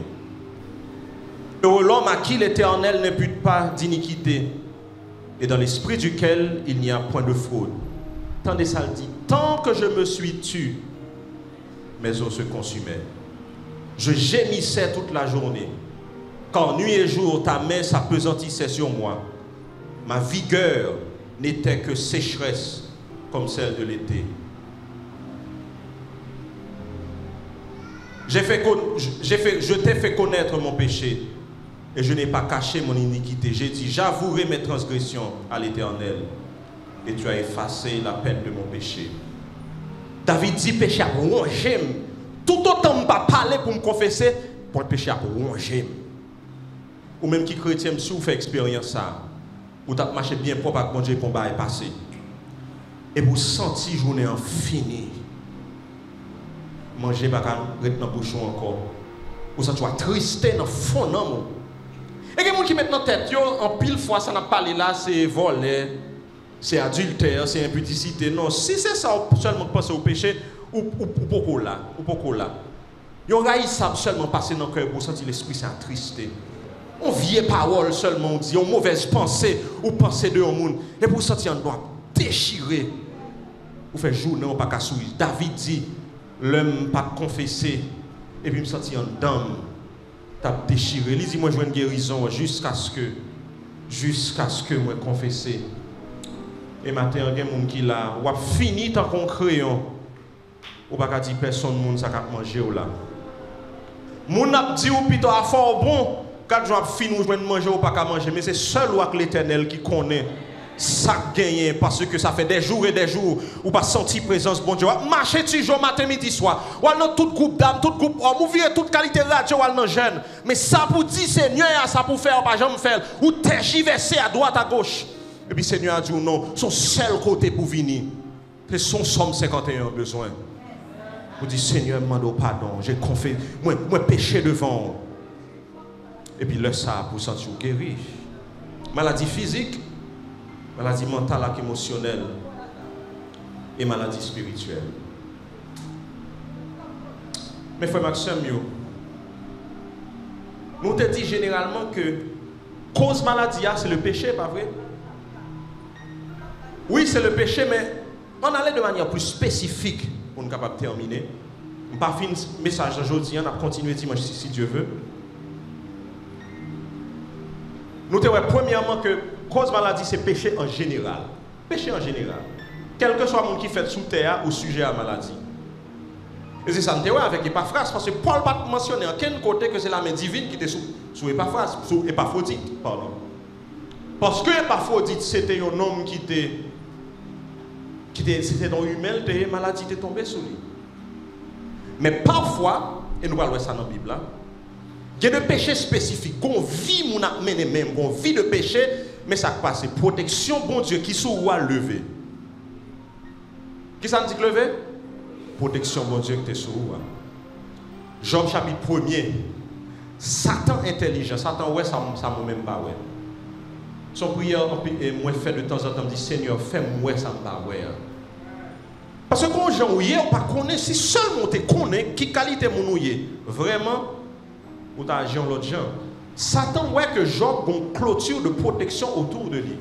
Heureux l'homme à qui l'Éternel n'impute pas d'iniquité et dans l'esprit duquel il n'y a point de fraude. Tandis ça dit, tant que je me suis tu, mes os se consumaient. Je gémissais toute la journée, car nuit et jour ta main s'appesantissait sur moi. Ma vigueur n'était que sécheresse comme celle de l'été. Je t'ai fait connaître mon péché et je n'ai pas caché mon iniquité. J'ai dit, j'avouerai mes transgressions à l'Éternel et tu as effacé la peine de mon péché. David dit, péché à ronger. Tout autant je pas parler pour me confesser, pour le péché à ronger. Ou même qui chrétien, si vous faites expérience ça. Vous avez marché bien propre avec mon Dieu pour est passé. Et vous sentez journée en fini. Manger pas rester dans bouchon encore. Vous sentez triste dans le fond non. Et les gens qui mettent dans tête en pile fois ça n'a parlé là c'est voler, c'est adultère, c'est impudicité. Non, si c'est ça seulement penser au péché, ou pourquoi là, ou pourquoi là. Yon raïssable seulement passer dans le cœur pour sentir l'esprit s'attristé. On vieille parole seulement, on dit, on mauvaise pensée, ou pensée de un monde. Et pour sentir un doigt déchiré, ou faire journée, on pas qu'à sourire. David dit, l'homme pas confessé, et puis me sentir un dame, t'as déchiré. Il dit, moi je veux une guérison jusqu'à ce que moi confessé. Et maintenant, il y a des gens qui là, ou a fini tant qu'on crayon, ou pas qu'à dire personne monde ça qu'a manger ou là. Moun a dit ou plutôt à fort bon, quand je fini ou je manger ou pas qu'à manger, mais c'est seul ou avec l'Éternel qui connaît ça gagne parce que ça fait des jours et des jours ou pas sentir présence bon Dieu. Marcher toujours matin midi soir. Ou dans tout groupe d'âme, tout groupe homme, ou vient toute qualité radio ou dans jeune. Mais ça pour dire Seigneur, ça pour faire pas jamais faire ou tergiverser à droite à gauche. Et puis Seigneur a dit non, son seul côté pour venir. C'est son Somme 51 besoin. Vous dites Seigneur, demande pardon, j'ai confessé, moi péché devant. Et puis le ça pour sentir guéri. Maladie physique, maladie mentale et émotionnelle et maladie spirituelle. Mais frère Maxime, nous te dit généralement que cause maladie, c'est le péché, pas vrai? Oui, c'est le péché, mais on allait de manière plus spécifique pour nous capable de terminer. On pas fin message aujourd'hui, on a continué dimanche si Dieu veut. Nous te voyons premièrement que cause maladie, c'est péché en général. Péché en général. Quel que soit le monde qui fait sous terre au sujet à la maladie. Et c'est ça, nous te voyons avec Épaphras, parce que Paul n'a pas mentionné en quel côté que c'est la main divine qui était sous Épaphras, sous Épaphrodite, pardon. Parce que Épaphrodite, c'était un homme qui était c'était dans humain, la maladie était tombée sur lui. Mais parfois, et nous parlons de ça dans la Bible, il y a des péchés spécifiques qu'on vit, mon amené même, qu'on vit de péché, mais ça passe. Protection, bon Dieu, qui soit levé. Qui ça me dit que lever? Protection, bon Dieu, qui est sur Job chapitre 1er. Satan intelligent, Satan, ouais, ça ne même pas, ouais. Son prière, moi, fait de temps en temps, me dit Seigneur, fais-moi ça, ouais. Parce que quand j'en ouye, on ne connaît pas, si seulement tu connais qui qualité mon ouye, vraiment, ou tu as agi en l'autre genre. Satan, ouais, que Job a une clôture de protection autour de lui.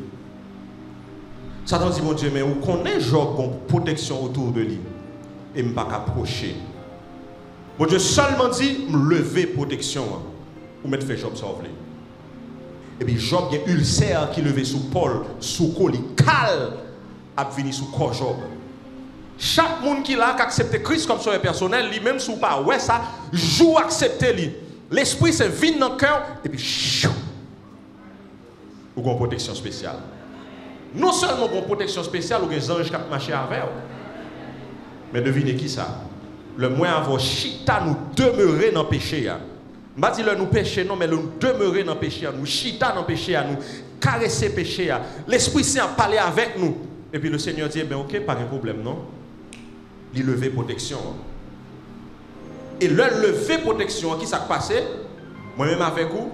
Satan dit, mon Dieu, mais on connaît Job a une protection autour de lui. Et je ne peux pas approcher. Mon Dieu seulement dit, me lever protection, ou mettre fait Job sauver. Et puis Job, il y a un ulcère qui levait sous Paul, sous col, il cale, a venu sous corps Job. Chaque monde qui a accepté Christ comme son personnel, lui-même sous pas, ouais, ça, joue accepter lui. L'esprit se vide dans le cœur, et puis chou, ou une protection spéciale. Non seulement une protection spéciale, ou des anges qui marchent avec, mais devinez qui ça? Le moins avant chita nous demeurer dans le péché. Je ne dis pas nous pécher, non, mais nous demeurer dans le péché, nous chita dans le péché, nous caresser le péché. L'Esprit Saint a parlé avec nous. Et puis le Seigneur dit, ben ok, pas de problème, non? Il lever protection. Et le lever protection, qui s'est passé? Moi-même avec vous,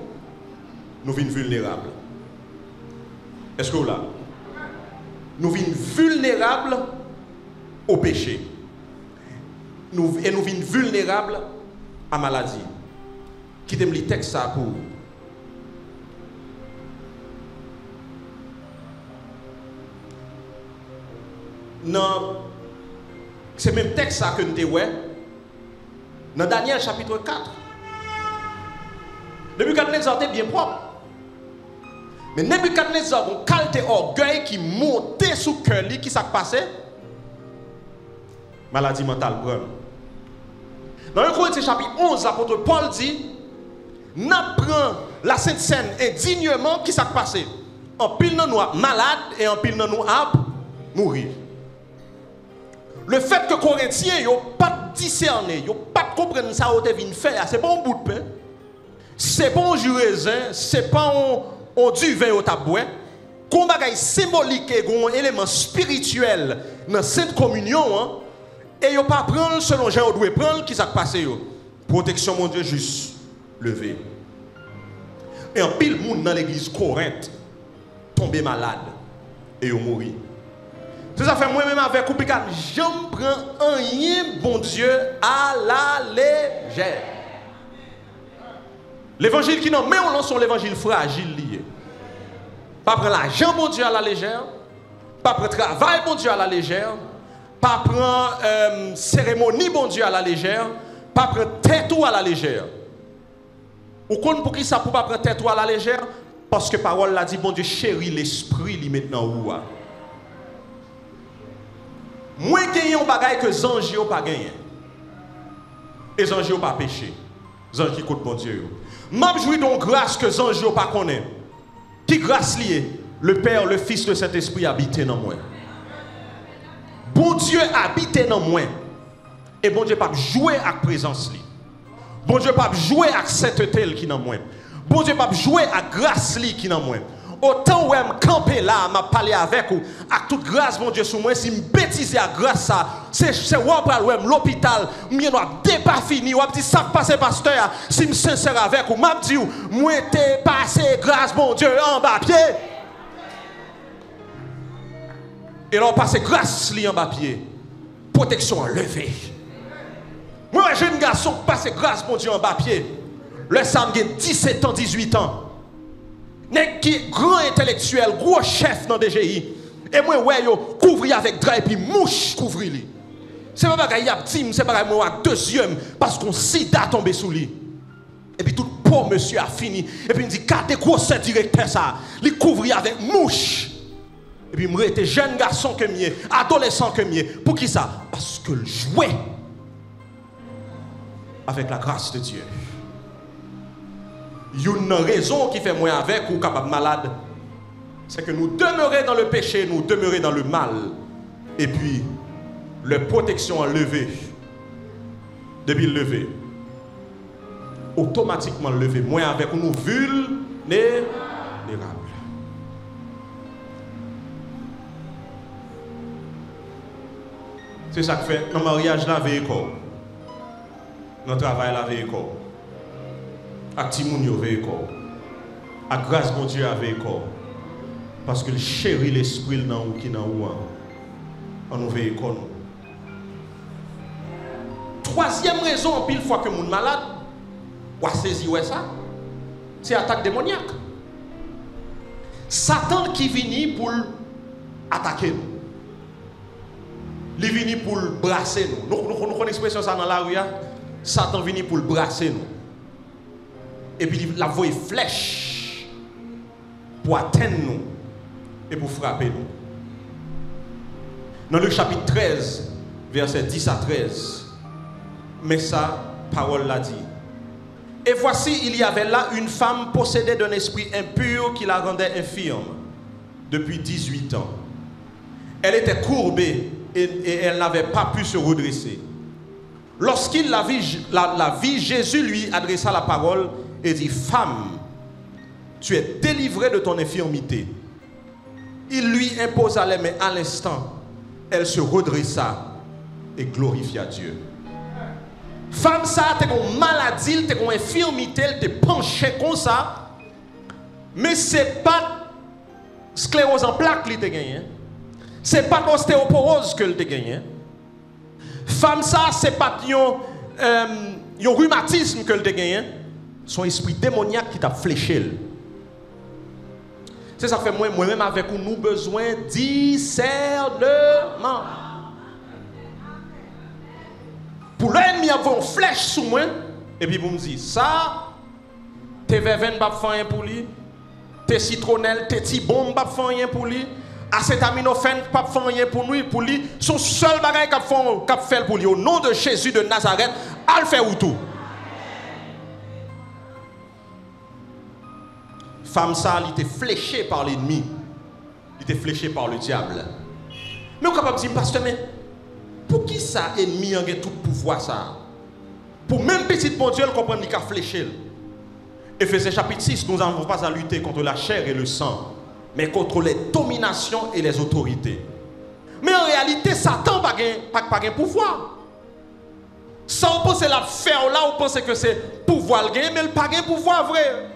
nous sommes vulnérables. Est-ce que vous là? Nous sommes vulnérables au péché. Et nous sommes vulnérables à la maladie. Qui t'aime les textes ça pour non, c'est même texte ça que nous avons dans Daniel chapitre 4. Nebuchadnezzar était bien propre. Mais Nebuchadnezzar a une qualité orgueil qui montait sous le cœur, qui s'est passé? Maladie mentale. Dans 1 Corinthiens chapitre 11, l'apôtre Paul dit, n'apprend la Sainte Seine indignement, qui s'est passé? En pile de nous malade et en pile de nous à mourir. Le fait que les Corinthiens n'ont pas discerné, n'ont pas compris ça, ils ont fait, c'est pas un bout de pain, c'est pas un jus raisin, c'est pas un du vin au tabouet. Comme bagaille symbolique et un élément spirituel dans la Sainte Communion, et ils n'ont pas prendre selon Jean, doit prendre qui s'est passé. Protection, mon Dieu, juste levé. Et en pile monde dans l'église Corinthe tombé malade et ils ont mouru. C'est ça fait moi-même avec vous, je ne prends rien, bon Dieu, à la légère. L'évangile qui non, mais on lance sur l'évangile fragile lié. Pas prendre l'argent, bon Dieu, à la légère. Pas prendre travail, bon Dieu, à la légère. Pas prendre cérémonie, bon Dieu, à la légère. Pas prendre tête à la légère. Ou compte pour qui ça pour pas prendre tête à la légère? Parce que parole l'a dit, bon Dieu, chérit l'esprit, lui maintenant où. Moi, gagné un bagage que Zanji n'a pas gagné. Et Zanji n'a pas péché. Zanji écoute bon Dieu. M'a joué donc grâce que Zanji n'a pas connaît. Qui grâce liée? Le Père, le Fils, le Saint-Esprit habitent dans moi. Bon Dieu habite dans moi. Et bon Dieu pas jouer avec présence li. Bon Dieu pas jouer avec sainteté qui dans moi. Bon Dieu pas jouer avec grâce li qui dans moi. Autant où me camper là, m'a parler avec ou avec toute grâce mon Dieu sur moi, si me bêtiser à grâce ça, c'est ou pral ou l'hôpital, m'y doit pas fini, ou dit ça passer pasteur, si me sincère avec ou m'a dit moi t'ai passé grâce mon Dieu en bas pied. Et là on passe grâce li en bas pied. Protection enlevée. Moi jeune garçon passe grâce mon Dieu en bas pied. Le Sam a 17 ans, 18 ans. Nèg qui grand intellectuel, gros chef dans DGI. Et moi ouais yo couvrir avec drap et puis mouche couvrir lui. C'est pas bagaille y a petit, c'est pas moi avec deuxième parce qu'on sida tombé sous lui. Et puis tout pauvre monsieur a fini et puis il me dit quatre gros directeur ça, il couvrir avec mouche. Et puis moi était jeune garçon que mieux, adolescent que mieux. Pour qui ça? Parce que le jouait avec la grâce de Dieu. Une raison qui fait moi avec ou capable malade, c'est que nous demeurons dans le péché, nous demeurons dans le mal. Et puis, la protection enlevée, depuis levé, automatiquement levé, moi avec nous vulnérables. C'est ça que fait, dans le mariage, la veille corps. Dans le travail, la veille corps. Avec Timoun, la veille corps. Avec grâce, mon Dieu, la veille corps. Parce que le chérit l'esprit dans ou qui dans ou en nous veille corps. Troisième raison, en pile fois que mon malade, ou a saisi ça, c'est l'attaque démoniaque. Satan qui vient pour attaquer nous. Il vient pour brasser nous. Nous connaissons l'expression ça dans la rue. Satan vient pour brasser nous. Et puis il a envoyé flèche pour atteindre nous et pour frapper nous. Dans le chapitre 13, verset 10 à 13, mais ça, parole l'a dit. Et voici, il y avait là une femme possédée d'un esprit impur qui la rendait infirme depuis 18 ans. Elle était courbée et elle n'avait pas pu se redresser. Lorsqu'il la vit, Jésus lui adressa la parole et dit, femme, tu es délivrée de ton infirmité. Il lui imposa les mains à l'instant. Elle se redressa et glorifia Dieu. Femme, ça, t'es une maladie, t'es une infirmité, t'es penché comme ça. Mais c'est pas sclérose en plaques qui t'a gagné. C'est pas l'ostéoporose que t'a gagné. Femme, ça, c'est pas un rhumatisme que t'a gagné. Son esprit démoniaque qui t'a fléché. C'est ça fait moi-même avec nous besoin de discernement. Pour l'ennemi avoir une flèche sous moi, et puis vous me dites, ça, tes verveines pas faire rien pour lui, tes citronnelles, tes petits bombes pas faire rien pour lui, acétaminophène pas faire rien pour lui, son seul bagage qu'a fait pour lui, au nom de Jésus de Nazareth, à le faire ou tout. Femme ça, il était fléché par l'ennemi, il était fléché par le diable. Mais on est capable de dire, pasteur, mais pour qui ça, ennemi a tout pouvoir ça? Pour même petit bon Dieu, comprendre qu'il a fléché. Éphésiens chapitre 6, nous n'avons pas à lutter contre la chair et le sang, mais contre les dominations et les autorités. Mais en réalité, Satan n'a pas de pouvoir. Ça, on pense la faire là, on pense que c'est pouvoir le gagner, mais il n'a pas de pouvoir vrai.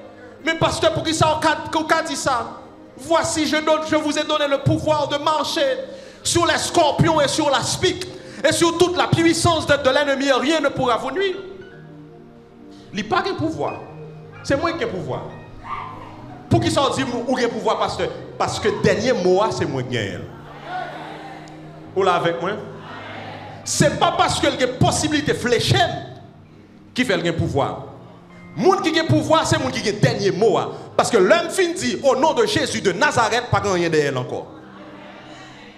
Mais pasteur, pour qui ça, on dit ça? Voici, je vous ai donné le pouvoir de marcher sur les scorpions et sur l'aspic, et sur toute la puissance de l'ennemi, rien ne pourra vous nuire. Il n'y a pas de pouvoir. C'est moi qui ai pouvoir. Pour qui ça dit ou qui pouvoir, pasteur? Parce que le dernier mot, c'est moi qui ai. Vous là avec moi? Ce n'est pas parce qu'il y a une possibilité fléchée qui fait le pouvoir. Moun qui a pouvoir, c'est moun qui a le dernier mot. Parce que l'homme fin dit au nom de Jésus de Nazareth, pas rien de elle encore.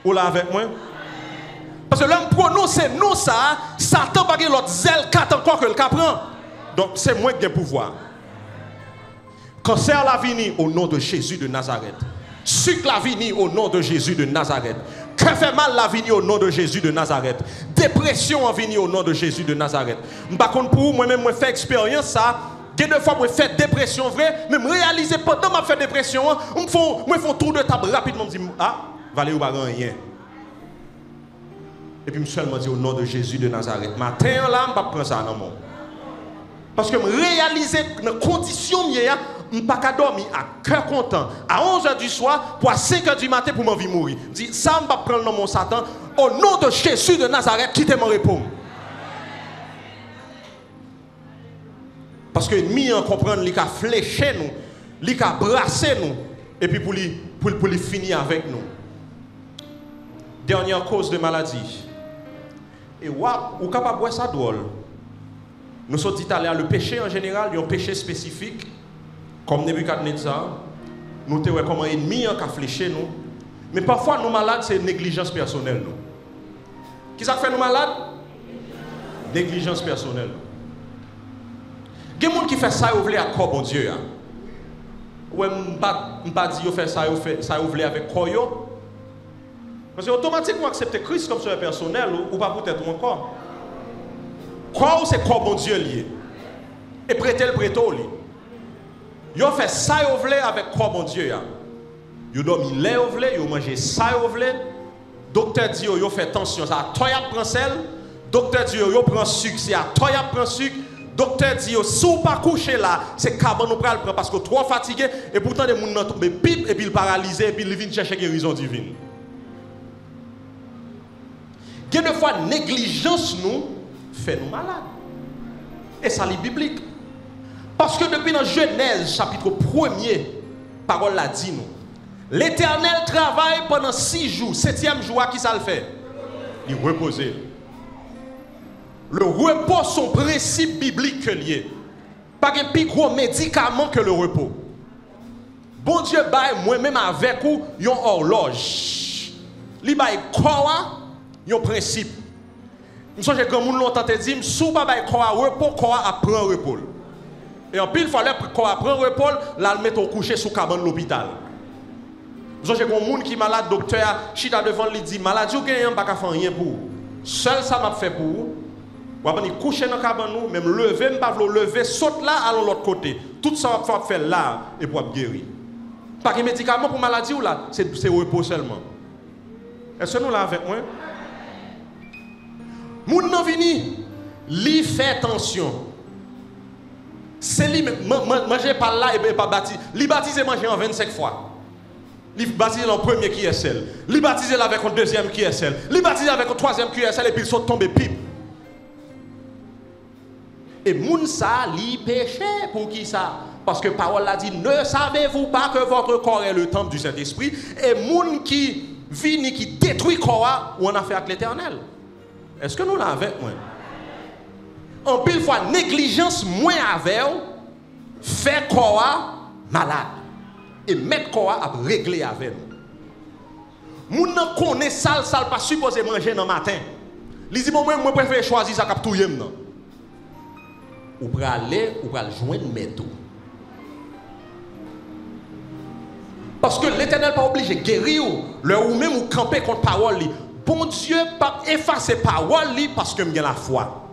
Vous là avec moi? Parce que l'homme prononce non ça, Satan pas l'autre zèle qu'attend encore que le prend. Donc c'est moi qui ai pouvoir. Cancer la vini au nom de Jésus de Nazareth. Sucre la vini au nom de Jésus de Nazareth. Que fait mal la vini au nom de Jésus de Nazareth. Dépression en vini au nom de Jésus de Nazareth. Par contre pour moi-même moi fait expérience ça. Deux fois moi fait dépression vrai, mais me réaliser pendant ma fait dépression, me font tour de table rapidement me dit ah, valé ou pas rien. Et puis me seulement dit au nom de Jésus de Nazareth. Matin là, me pas prendre ça dans mon. Parce que me réaliser dans condition mieux, je ne peux pas dormir à cœur content à 11h du soir pour à 5h du matin pour m'envie mourir. Je dis ça, je ne vais pas prendre dans mon Satan. Au nom de Jésus de Nazareth, quittez mon repos. Parce que l'ennemi en comprendre, il a fléché nous, il a brassé nous, et puis pour lui finir avec nous. Dernière cause de maladie. Et ou capable de voir ça drôle. Nous sommes dit à le péché en général, il y a un péché spécifique. Comme Nebuchadnezzar, nous te comme un ennemi qui a fléché nous. Mais parfois, nous malades, c'est négligence personnelle. Qui ça fait nous malades? Négligence personnelle. Il y a des gens qui font ça, ils veulent à corps, bon Dieu. Ouais, je ne pas dire faire ça, ils veulent avec corps. Parce que automatiquement, accepter Christ comme sauveur personnel, ou pas peut-être encore. Corps, c'est corps, bon Dieu lié. Et prêter le préto lié. Yo fait ça yo vle avec quoi mon Dieu ya. Yo dormi lait yo vle, yo manger ça yo vle. Docteur dit yo fait tension, ça toya prend sel. Docteur dit yo prend sucre, c'est à toya prend sucre. Docteur dit yo sous pas coucher là, c'est carbone nous pral prend parce que trop fatigué et pourtant des moun nan tombe pip et puis il paralysé et puis il vient chercher guérison divine. Quelques fois négligence nous fait nous malades. Et ça est biblique. Parce que depuis dans Genèse, chapitre 1er, parole l'a dit nous. L'Éternel travaille pendant 6 jours. 7e jour, qui ça le fait? Il repose. Le repos, son principe biblique lié. Pas de plus gros médicament que le repos. Bon Dieu, moi-même avec vous, une horloge. Il bail quoi? Un principe. Je sais que comme longtemps dit, si vous n'avez pas repos, quoi apprend repos. Et en pile, il fallait qu'on apprenne repos, là, le mettre au coucher sous cabane de l'hôpital. Vous avez un monde qui est malade, docteur, chita devant lui dit maladie ou gagnant, pas faire rien pour. Seul ça m'a fait pour. Ou après, il couche dans la cabane, même lever, pas lever, saute là, allons l'autre côté. Tout ça va faire là et pour guérir. Pas de médicament pour maladie ou là, c'est repos seulement. Est-ce que nous là avec moi? Moun nan vini, li fait attention. C'est lui manger par là et pas baptisé. Li baptisé manger en 25 fois. Li baptisé dans le premier qui est celle. Li baptisé avec un deuxième qui est celle. Li baptisé avec un troisième qui est celle et puis il saute tomber pipe. Et moun sa li péché pour qui ça? Parce que parole l'a dit, ne savez-vous pas que votre corps est le temple du Saint-Esprit et moun qui vini qui détruit corps ou on a fait avec l'Éternel. Est-ce que nous l'avons avec moi? En pile fois, négligence moins avec fait corps malade. Et mettre corps à régler avec nous. Moun nan connaît sale pas supposé manger dans matin. Li dit bon moi préfère choisir ça cap touyer non. Ou pour aller ou pour joindre métaux. Parce que l'Éternel pas obligé de guérir ou même ou camper contre parole li. Bon Dieu pas effacer parole li parce que m'gen la foi.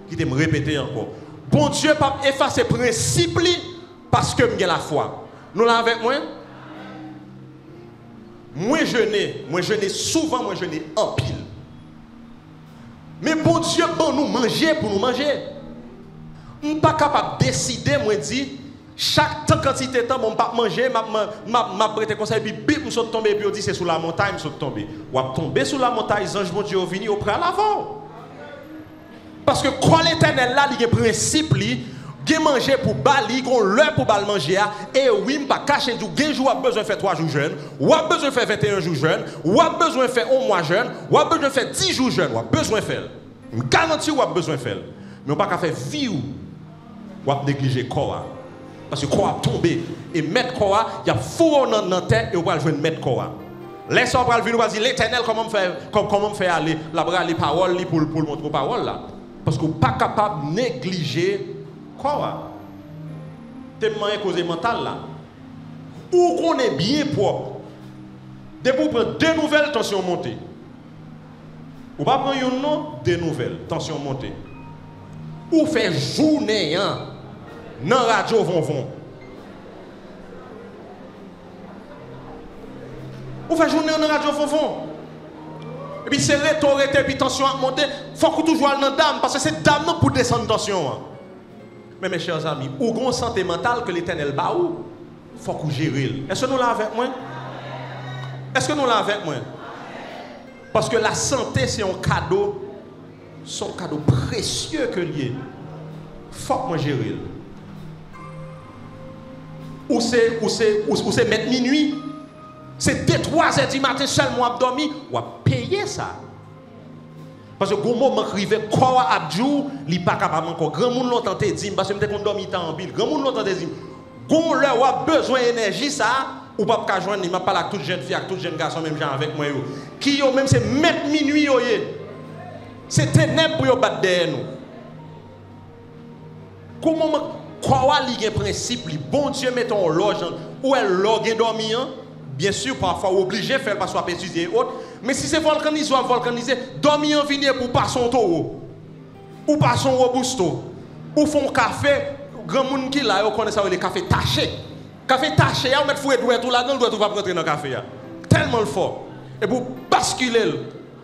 Qui te me répéter encore. Bon Dieu pas effacer principe li parce que m'gen la foi. Nous là avec moi. Moi jeûner souvent, moi jeûner en pile. Mais bon Dieu bon nous manger pour nous manger. On pas capable de décider moi dit Chaque quantité de temps, je ne pas manger, je prêter conseil, puis bip, je suis tombé, puis on dit c'est sous la montagne, je suis tombé. Ou à tomber sous la montagne, les anges bon Dieu venu au près à l'avant. Parce que quand l'Éternel là, il y a un principe, il y a manger pour bali, il y a l'heure pour bal manger, et oui, je ne pas cacher du gain, ou a besoin de faire 3 jours jeunes, ou a besoin de faire 21 jours jeunes, ou a besoin de faire 1 mois jeune, ou a besoin de faire 10 jours jeunes, ou a besoin de faire. Je garantis ou a besoin de faire. Mais on ne peut pas faire vie ou a négliger le corps. Parce que le corps a tombé. Et mettre le corps, il y a fou dans la tête et on va jouer mettre le corps. Laissez on va venir, on va dire l'Éternel, comment faire aller, les paroles pour le montrer aux paroles là. Parce qu'on n'est pas capable de négliger le corps. Tellement causé mental là. Ou qu'on est bien propre. Dès pour prendre 2 nouvelles, tension montée. Ou pas prendre une non, 2 nouvelles, tension montée. Ou faire journée, hein, dans la radio vont. Ou faire journée dans la radio vont. Et puis c'est rétorité, puis tension à monter. Il faut que toujours aller dans la dame, parce que c'est dame pour descendre tension. Mais mes chers amis, ou grand santé mentale que l'Éternel bat où, il faut que gérer. Est-ce que nous l'avons avec moi? Est-ce que nous l'avons avec moi? Parce que la santé, c'est un cadeau précieux que lié. Il faut que moi gérer. Ou c'est mettre minuit. C'est dès 3 heures du matin seulement à dormir. Ou à payer ça. Parce que quand moment arrivé, quoi Abdou, il n'est pas capable encore. Grand monde l'a tenté de dire, parce que je me dormi en pile. Grand monde l'a tenté de dire, quand leur a besoin d'énergie, ça, ou pas qu'à joindre, il m'a pas là toute jeune fille, toute jeune garçon, même gens avec moi. Qui yo même c'est mettre minuit, c'est ténèbres pour battre derrière nous. Comment quoi il y a un principe, bon Dieu met en loge, où elle loge dormi, bien sûr, parfois obligé de faire parce qu'on peut et autres. Mais si c'est volcanisé, dormir en venir pour passer son taureau, ou passer son robusto, ou font café, grand monde qui là, on connaît ça, les cafés tachés. Café taché, on met fouet doué tout là, on doit tout va rentrer dans le café. Tellement fort. Et pour basculer,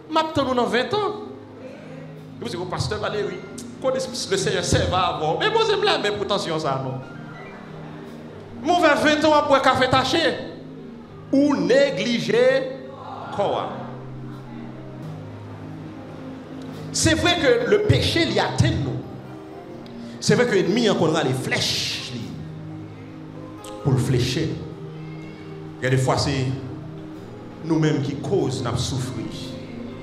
maintenant nous avons 20 ans. Et vous dites, pasteur Valérie, le Seigneur serve à avoir. Mais vous aimez la même potentiel ça, non? Mon 20 ans à boire café taché. Ou négliger quoi? C'est vrai que le péché l'y atteint nous. C'est vrai que l'ennemi encore a les flèches pour le flécher. Il y a des fois c'est nous-mêmes qui causons notre souffrir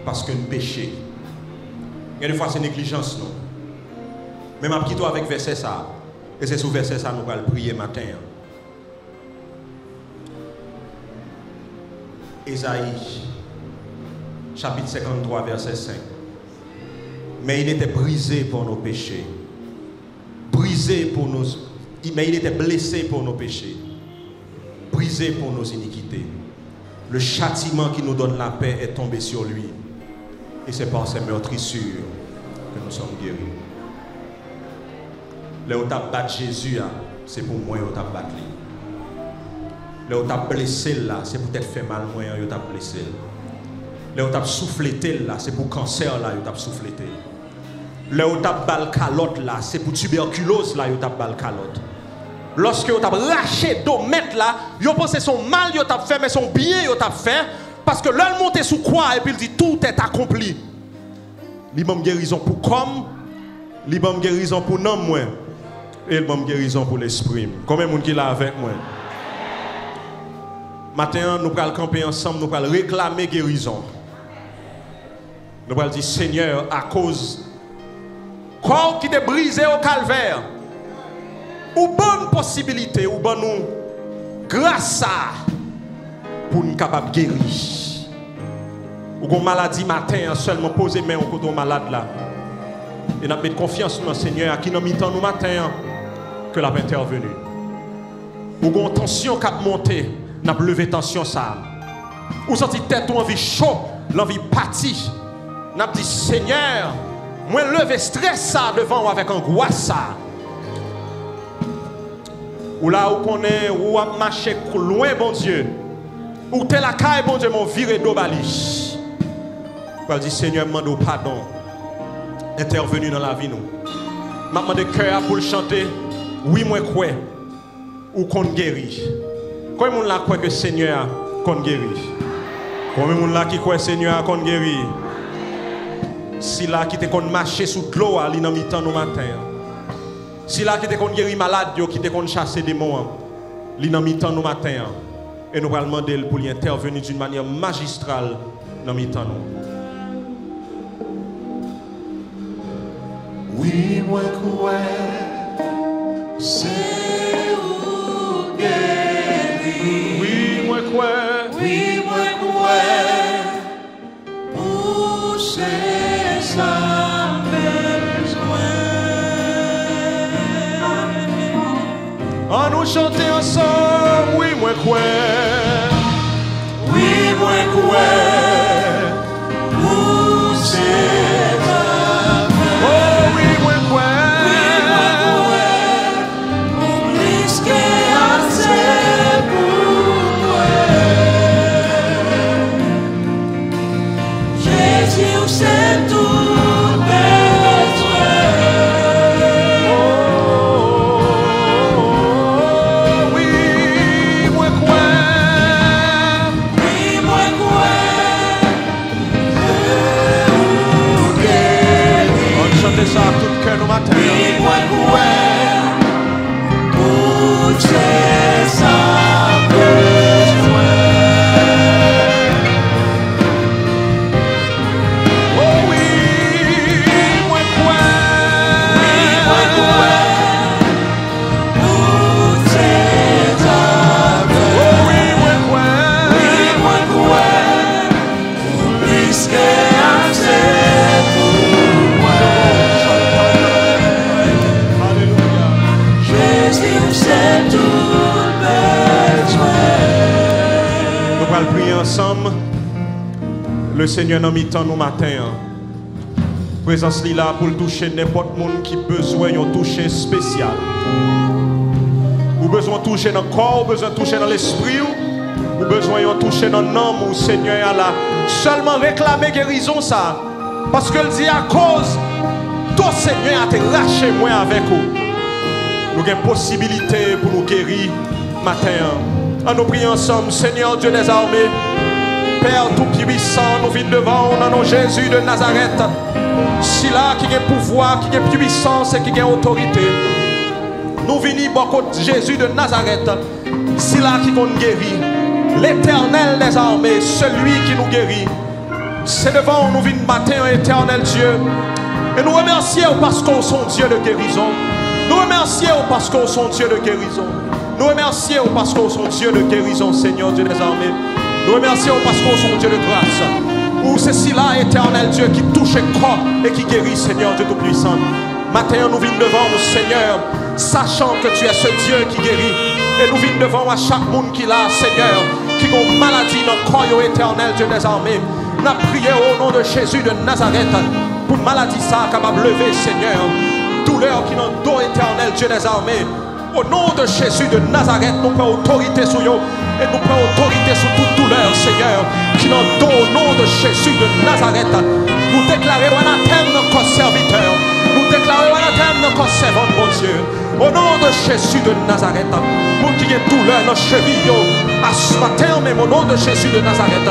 parce que nous péchons. Il y a des fois c'est négligence nous. Mais je quitte avec verset ça. Et c'est sous verset ça nous allons prier matin. Ésaïe, chapitre 53, verset 5. Mais il était brisé pour nos péchés. Brisé pour nos... Mais il était blessé pour nos péchés. Brisé pour nos iniquités. Le châtiment qui nous donne la paix est tombé sur lui. Et c'est par ses meurtrissures que nous sommes guéris. Là où tu as battu Jésus, c'est pour moi où tu as battu. Là où tu as blessé, c'est pour t'être fait mal, moi où tu as blessé. Là où tu as soufflé, c'est pour cancer, là où tu as soufflé. Là où tu as bal calotte, c'est pour tuberculose, là où tu as bal calotte. Lorsque tu as lâché d'omètre, là, tu penses que son mal, tu as fait, mais son bien, tu as fait. Parce que l'homme monte sous quoi et puis il dit tout est accompli. L'imam guérison pour comme, l'imam guérison pour non moi, et l'imam guérison pour l'esprit. Combien de monde qui est là avec moi? Maintenant, nous allons camper ensemble, nous allons réclamer guérison. Nous allons dire Seigneur, à cause corps qui est brisé au calvaire, ou bonne possibilité, ou bonne nous, grâce à pour nous capables de guérir. Ou une maladie matin, seulement poser main au côté malade là. Et nous mettons confiance dans le Seigneur qui nous mis nous matin que l'a intervenu. Ou une tension qui a monté, nous avons levé tension ça. Ou senti tête ou envie chaud, l'envie partie. Nous avons dit Seigneur, moi lever stress ça devant avec angoisse ça. Ou là où on est, où on marche loin, bon Dieu. Ou t'es la caille, bon Dieu, mon viré d'obali. Pour dire, Seigneur, demande pardon. Intervenu dans la vie, nous. Maman de cœur pour le chanter. Oui, moi, quoi. ou qu'on guérit? Combien de monde là croit que le Seigneur qu'on guérit? Combien de monde là qui croit que le Seigneur qu'on guérit? Si là qui te qu'on marcher sous de l'eau à l'inamitant nos matins. Si là qui te qu'on guérit malade, qui te qu'on chasser des démons, l'inamitant nos matins. Et nous allons demander pour lui intervenir d'une manière magistrale dans nos temps. Oui, moi crois, c'est où guéri. Oui, moi crois. Oui, moi crois, où c'est ça besoin. On nous chanter ensemble, oui, moi crois. Oui, moi crois, où c'est ça. Oh oui, moi crois. Oublie que assez pour moi. Jésus, c'est tout besoin. Oui, moi crois. Oui, moi crois. On chante ça à tout cœur nos matins. Oui, moi crois. Où c'est ça besoin. Oh oui, moi crois. Oui, moi crois. Où c'est ça besoin. Oh oui, moi crois. Oui, moi crois. Plus que assez pour moi. Alléluia. Jésus, c'est tout besoin. Nous allons prier ensemble. Le Seigneur nous mis temps nous matin. Présence li là pour toucher n'importe monde qui besoin d'un toucher spécial. Ou besoin de toucher dans le corps, ou besoin de toucher dans l'esprit, ou besoin de toucher dans l'âme, ou Seigneur là. Seulement réclamer guérison ça. Parce que dit à cause, ton Seigneur a te lâché moi avec vous. Nous avons une possibilité pour nous guérir matin. En nous prions ensemble, Seigneur Dieu des armées, Père tout-puissant, nous venons devant dans Jésus de Nazareth. Si là qui a pouvoir, qui a puissance et qui a autorité. Nous venons beaucoup de Jésus de Nazareth. Si là qui nous guérit. L'éternel des armées, celui qui nous guérit. C'est devant nous venons matin, éternel Dieu. Et nous remercions parce qu'on est Dieu de guérison. Nous remercions parce qu'on est Dieu de guérison. Nous remercions parce qu'on est Dieu de guérison, Seigneur Dieu des armées. Nous remercions parce qu'on est Dieu de grâce. Où c'est si là, éternel Dieu, qui touche le corps et qui guérit, Seigneur Dieu Tout-Puissant. Matin, nous venons devant nous, Seigneur, sachant que tu es ce Dieu qui guérit. Et nous venons devant à chaque monde qui l'a, Seigneur, qui a une maladie dans le corps, éternel Dieu des armées. Nous prions au nom de Jésus de Nazareth pour maladie ça capable de lever, Seigneur. Douleur qui dans le dos, éternel Dieu des armées. Au nom de Jésus de Nazareth, nous prenons autorité sur eux et nous prenons autorité sur toute douleur, Seigneur, qui dans le dos, au nom de Jésus de Nazareth. Nous déclarons anathème notre serviteur. Nous déclarons anathème notre servant, mon Dieu. Au nom de Jésus de Nazareth, pour qui a douleur dans les chevilles, à ce matin même, au nom de Jésus de Nazareth.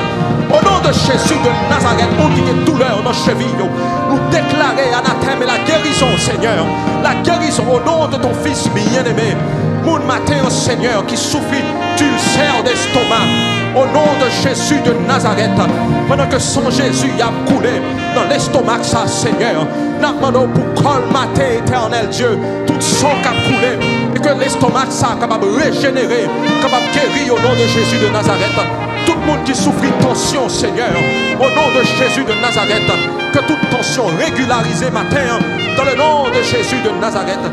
Au nom de Jésus de Nazareth, pour qui a douleur dans les chevilles, nous déclarons anathème et la guérison, Seigneur. La guérison au nom de ton Fils bien-aimé. Mon matin, Seigneur, qui souffre d'ulcère d'estomac. Au nom de Jésus de Nazareth, pendant que son Jésus a coulé dans l'estomac, ça, Seigneur, nous demandons pour colmater, éternel Dieu, tout sang qui a coulé, et que l'estomac, ça, capable de régénérer, capable de guérir au nom de Jésus de Nazareth. Tout le monde qui souffre de tension, Seigneur, au nom de Jésus de Nazareth, que toute tension régularisée matin, dans le nom de Jésus de Nazareth.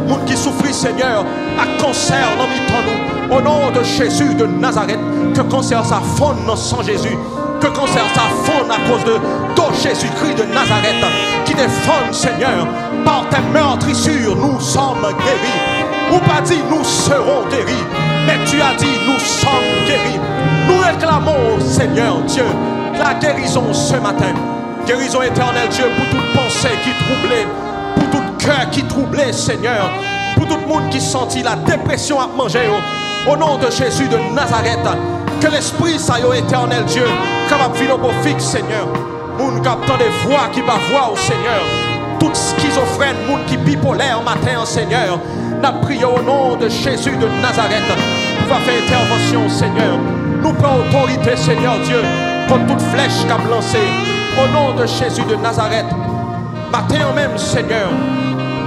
Monde qui souffre, Seigneur, à cancer dans nous, au nom de Jésus de Nazareth, que cancer ça fonde dans sang Jésus, que cancer ça fonde à cause de Jésus-Christ de Nazareth, qui défend, Seigneur, par tes meurtrissures, nous sommes guéris. Ou pas dit nous serons guéris, mais tu as dit nous sommes guéris. Nous réclamons, Seigneur Dieu, la guérison ce matin. Guérison éternelle, Dieu, pour toute pensée qui troublait, pour tout cœur qui troublait, Seigneur. pour tout le monde qui sentit la dépression à manger. Au nom de Jésus de Nazareth, que l'esprit ça yo éternel Dieu, capable de vivre pour fixe Seigneur. Moun qui attend des voix qui va voir au Seigneur. Tout schizophrène, moun qui bipolaire matin Seigneur. N'a prié au nom de Jésus de Nazareth. Va faire intervention Seigneur. Nous prenons autorité Seigneur Dieu contre toute flèche qu'a lancée. Au nom de Jésus de Nazareth. Matin même Seigneur.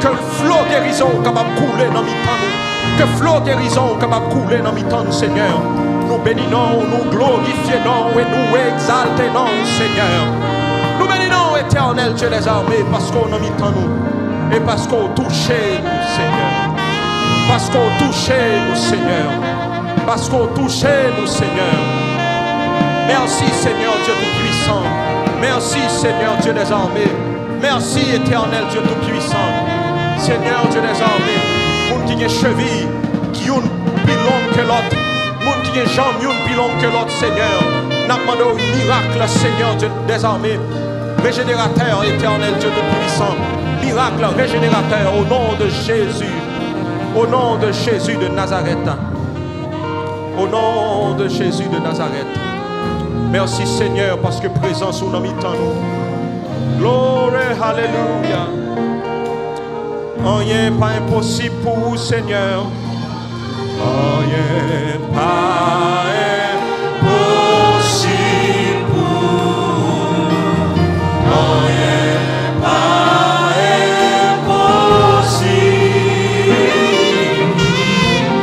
Que le flot guérison capable de couler dans mi-temps. Que flot guérison capable de couler dans mi-temps Seigneur. Nous bénissons, nous glorifions et nous exaltons Seigneur. Nous bénissons éternel Dieu des armées parce qu'on a mis en nous et parce qu'on touché nous Seigneur. Parce qu'on touché nous Seigneur. Parce qu'on touché nous Seigneur. Merci Seigneur Dieu Tout-Puissant. Merci Seigneur Dieu des armées. Merci éternel Dieu Tout-Puissant. Seigneur Dieu des armées. Moun qui a cheville, qui ont plus long que l'autre. Moun qui a jambes, yon plus long que l'autre Seigneur. N'a demandé un miracle Seigneur Dieu des armées. Régénérateur éternel Dieu Tout-Puissant. Miracle régénérateur au nom de Jésus. Au nom de Jésus de Nazareth. Au nom de Jésus de Nazareth. Merci Seigneur parce que présence nous mi-temps nous. Gloire, alléluia. Rien pas impossible pour vous Seigneur. Rien pas impossible pour vous. Rien pas impossible.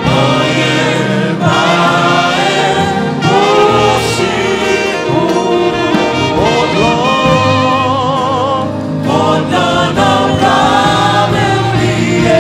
Rien pas impossible pour vous. Au-delà d'un plan oublié.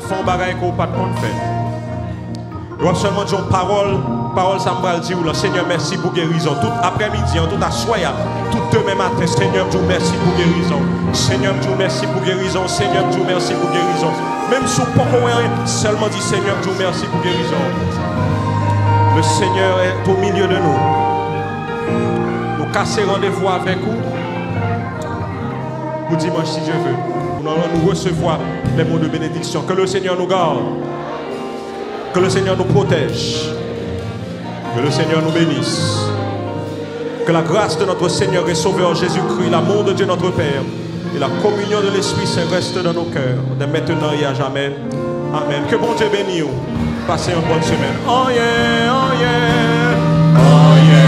Font bagaille qu'on pas de monde fait. Je seulement dire parole ça me dire le Seigneur merci pour guérison. Tout après-midi, tout à soir, tout demain matin, Seigneur Dieu merci pour guérison. Seigneur Dieu merci pour guérison. Seigneur Dieu merci pour guérison. Même si vous ne seulement dit Seigneur Dieu merci pour guérison. Le Seigneur est au milieu de nous. Nous casser rendez-vous avec vous. Pour dimanche si Dieu veut. Nous allons recevoir les mots de bénédiction. Que le Seigneur nous garde. Que le Seigneur nous protège. Que le Seigneur nous bénisse. Que la grâce de notre Seigneur et Sauveur Jésus-Christ, l'amour de Dieu notre Père et la communion de l'Esprit Saint restent dans nos cœurs, de maintenant et à jamais. Amen. Que bon Dieu bénisse. Passez une bonne semaine. Oh yeah, oh yeah. Oh yeah.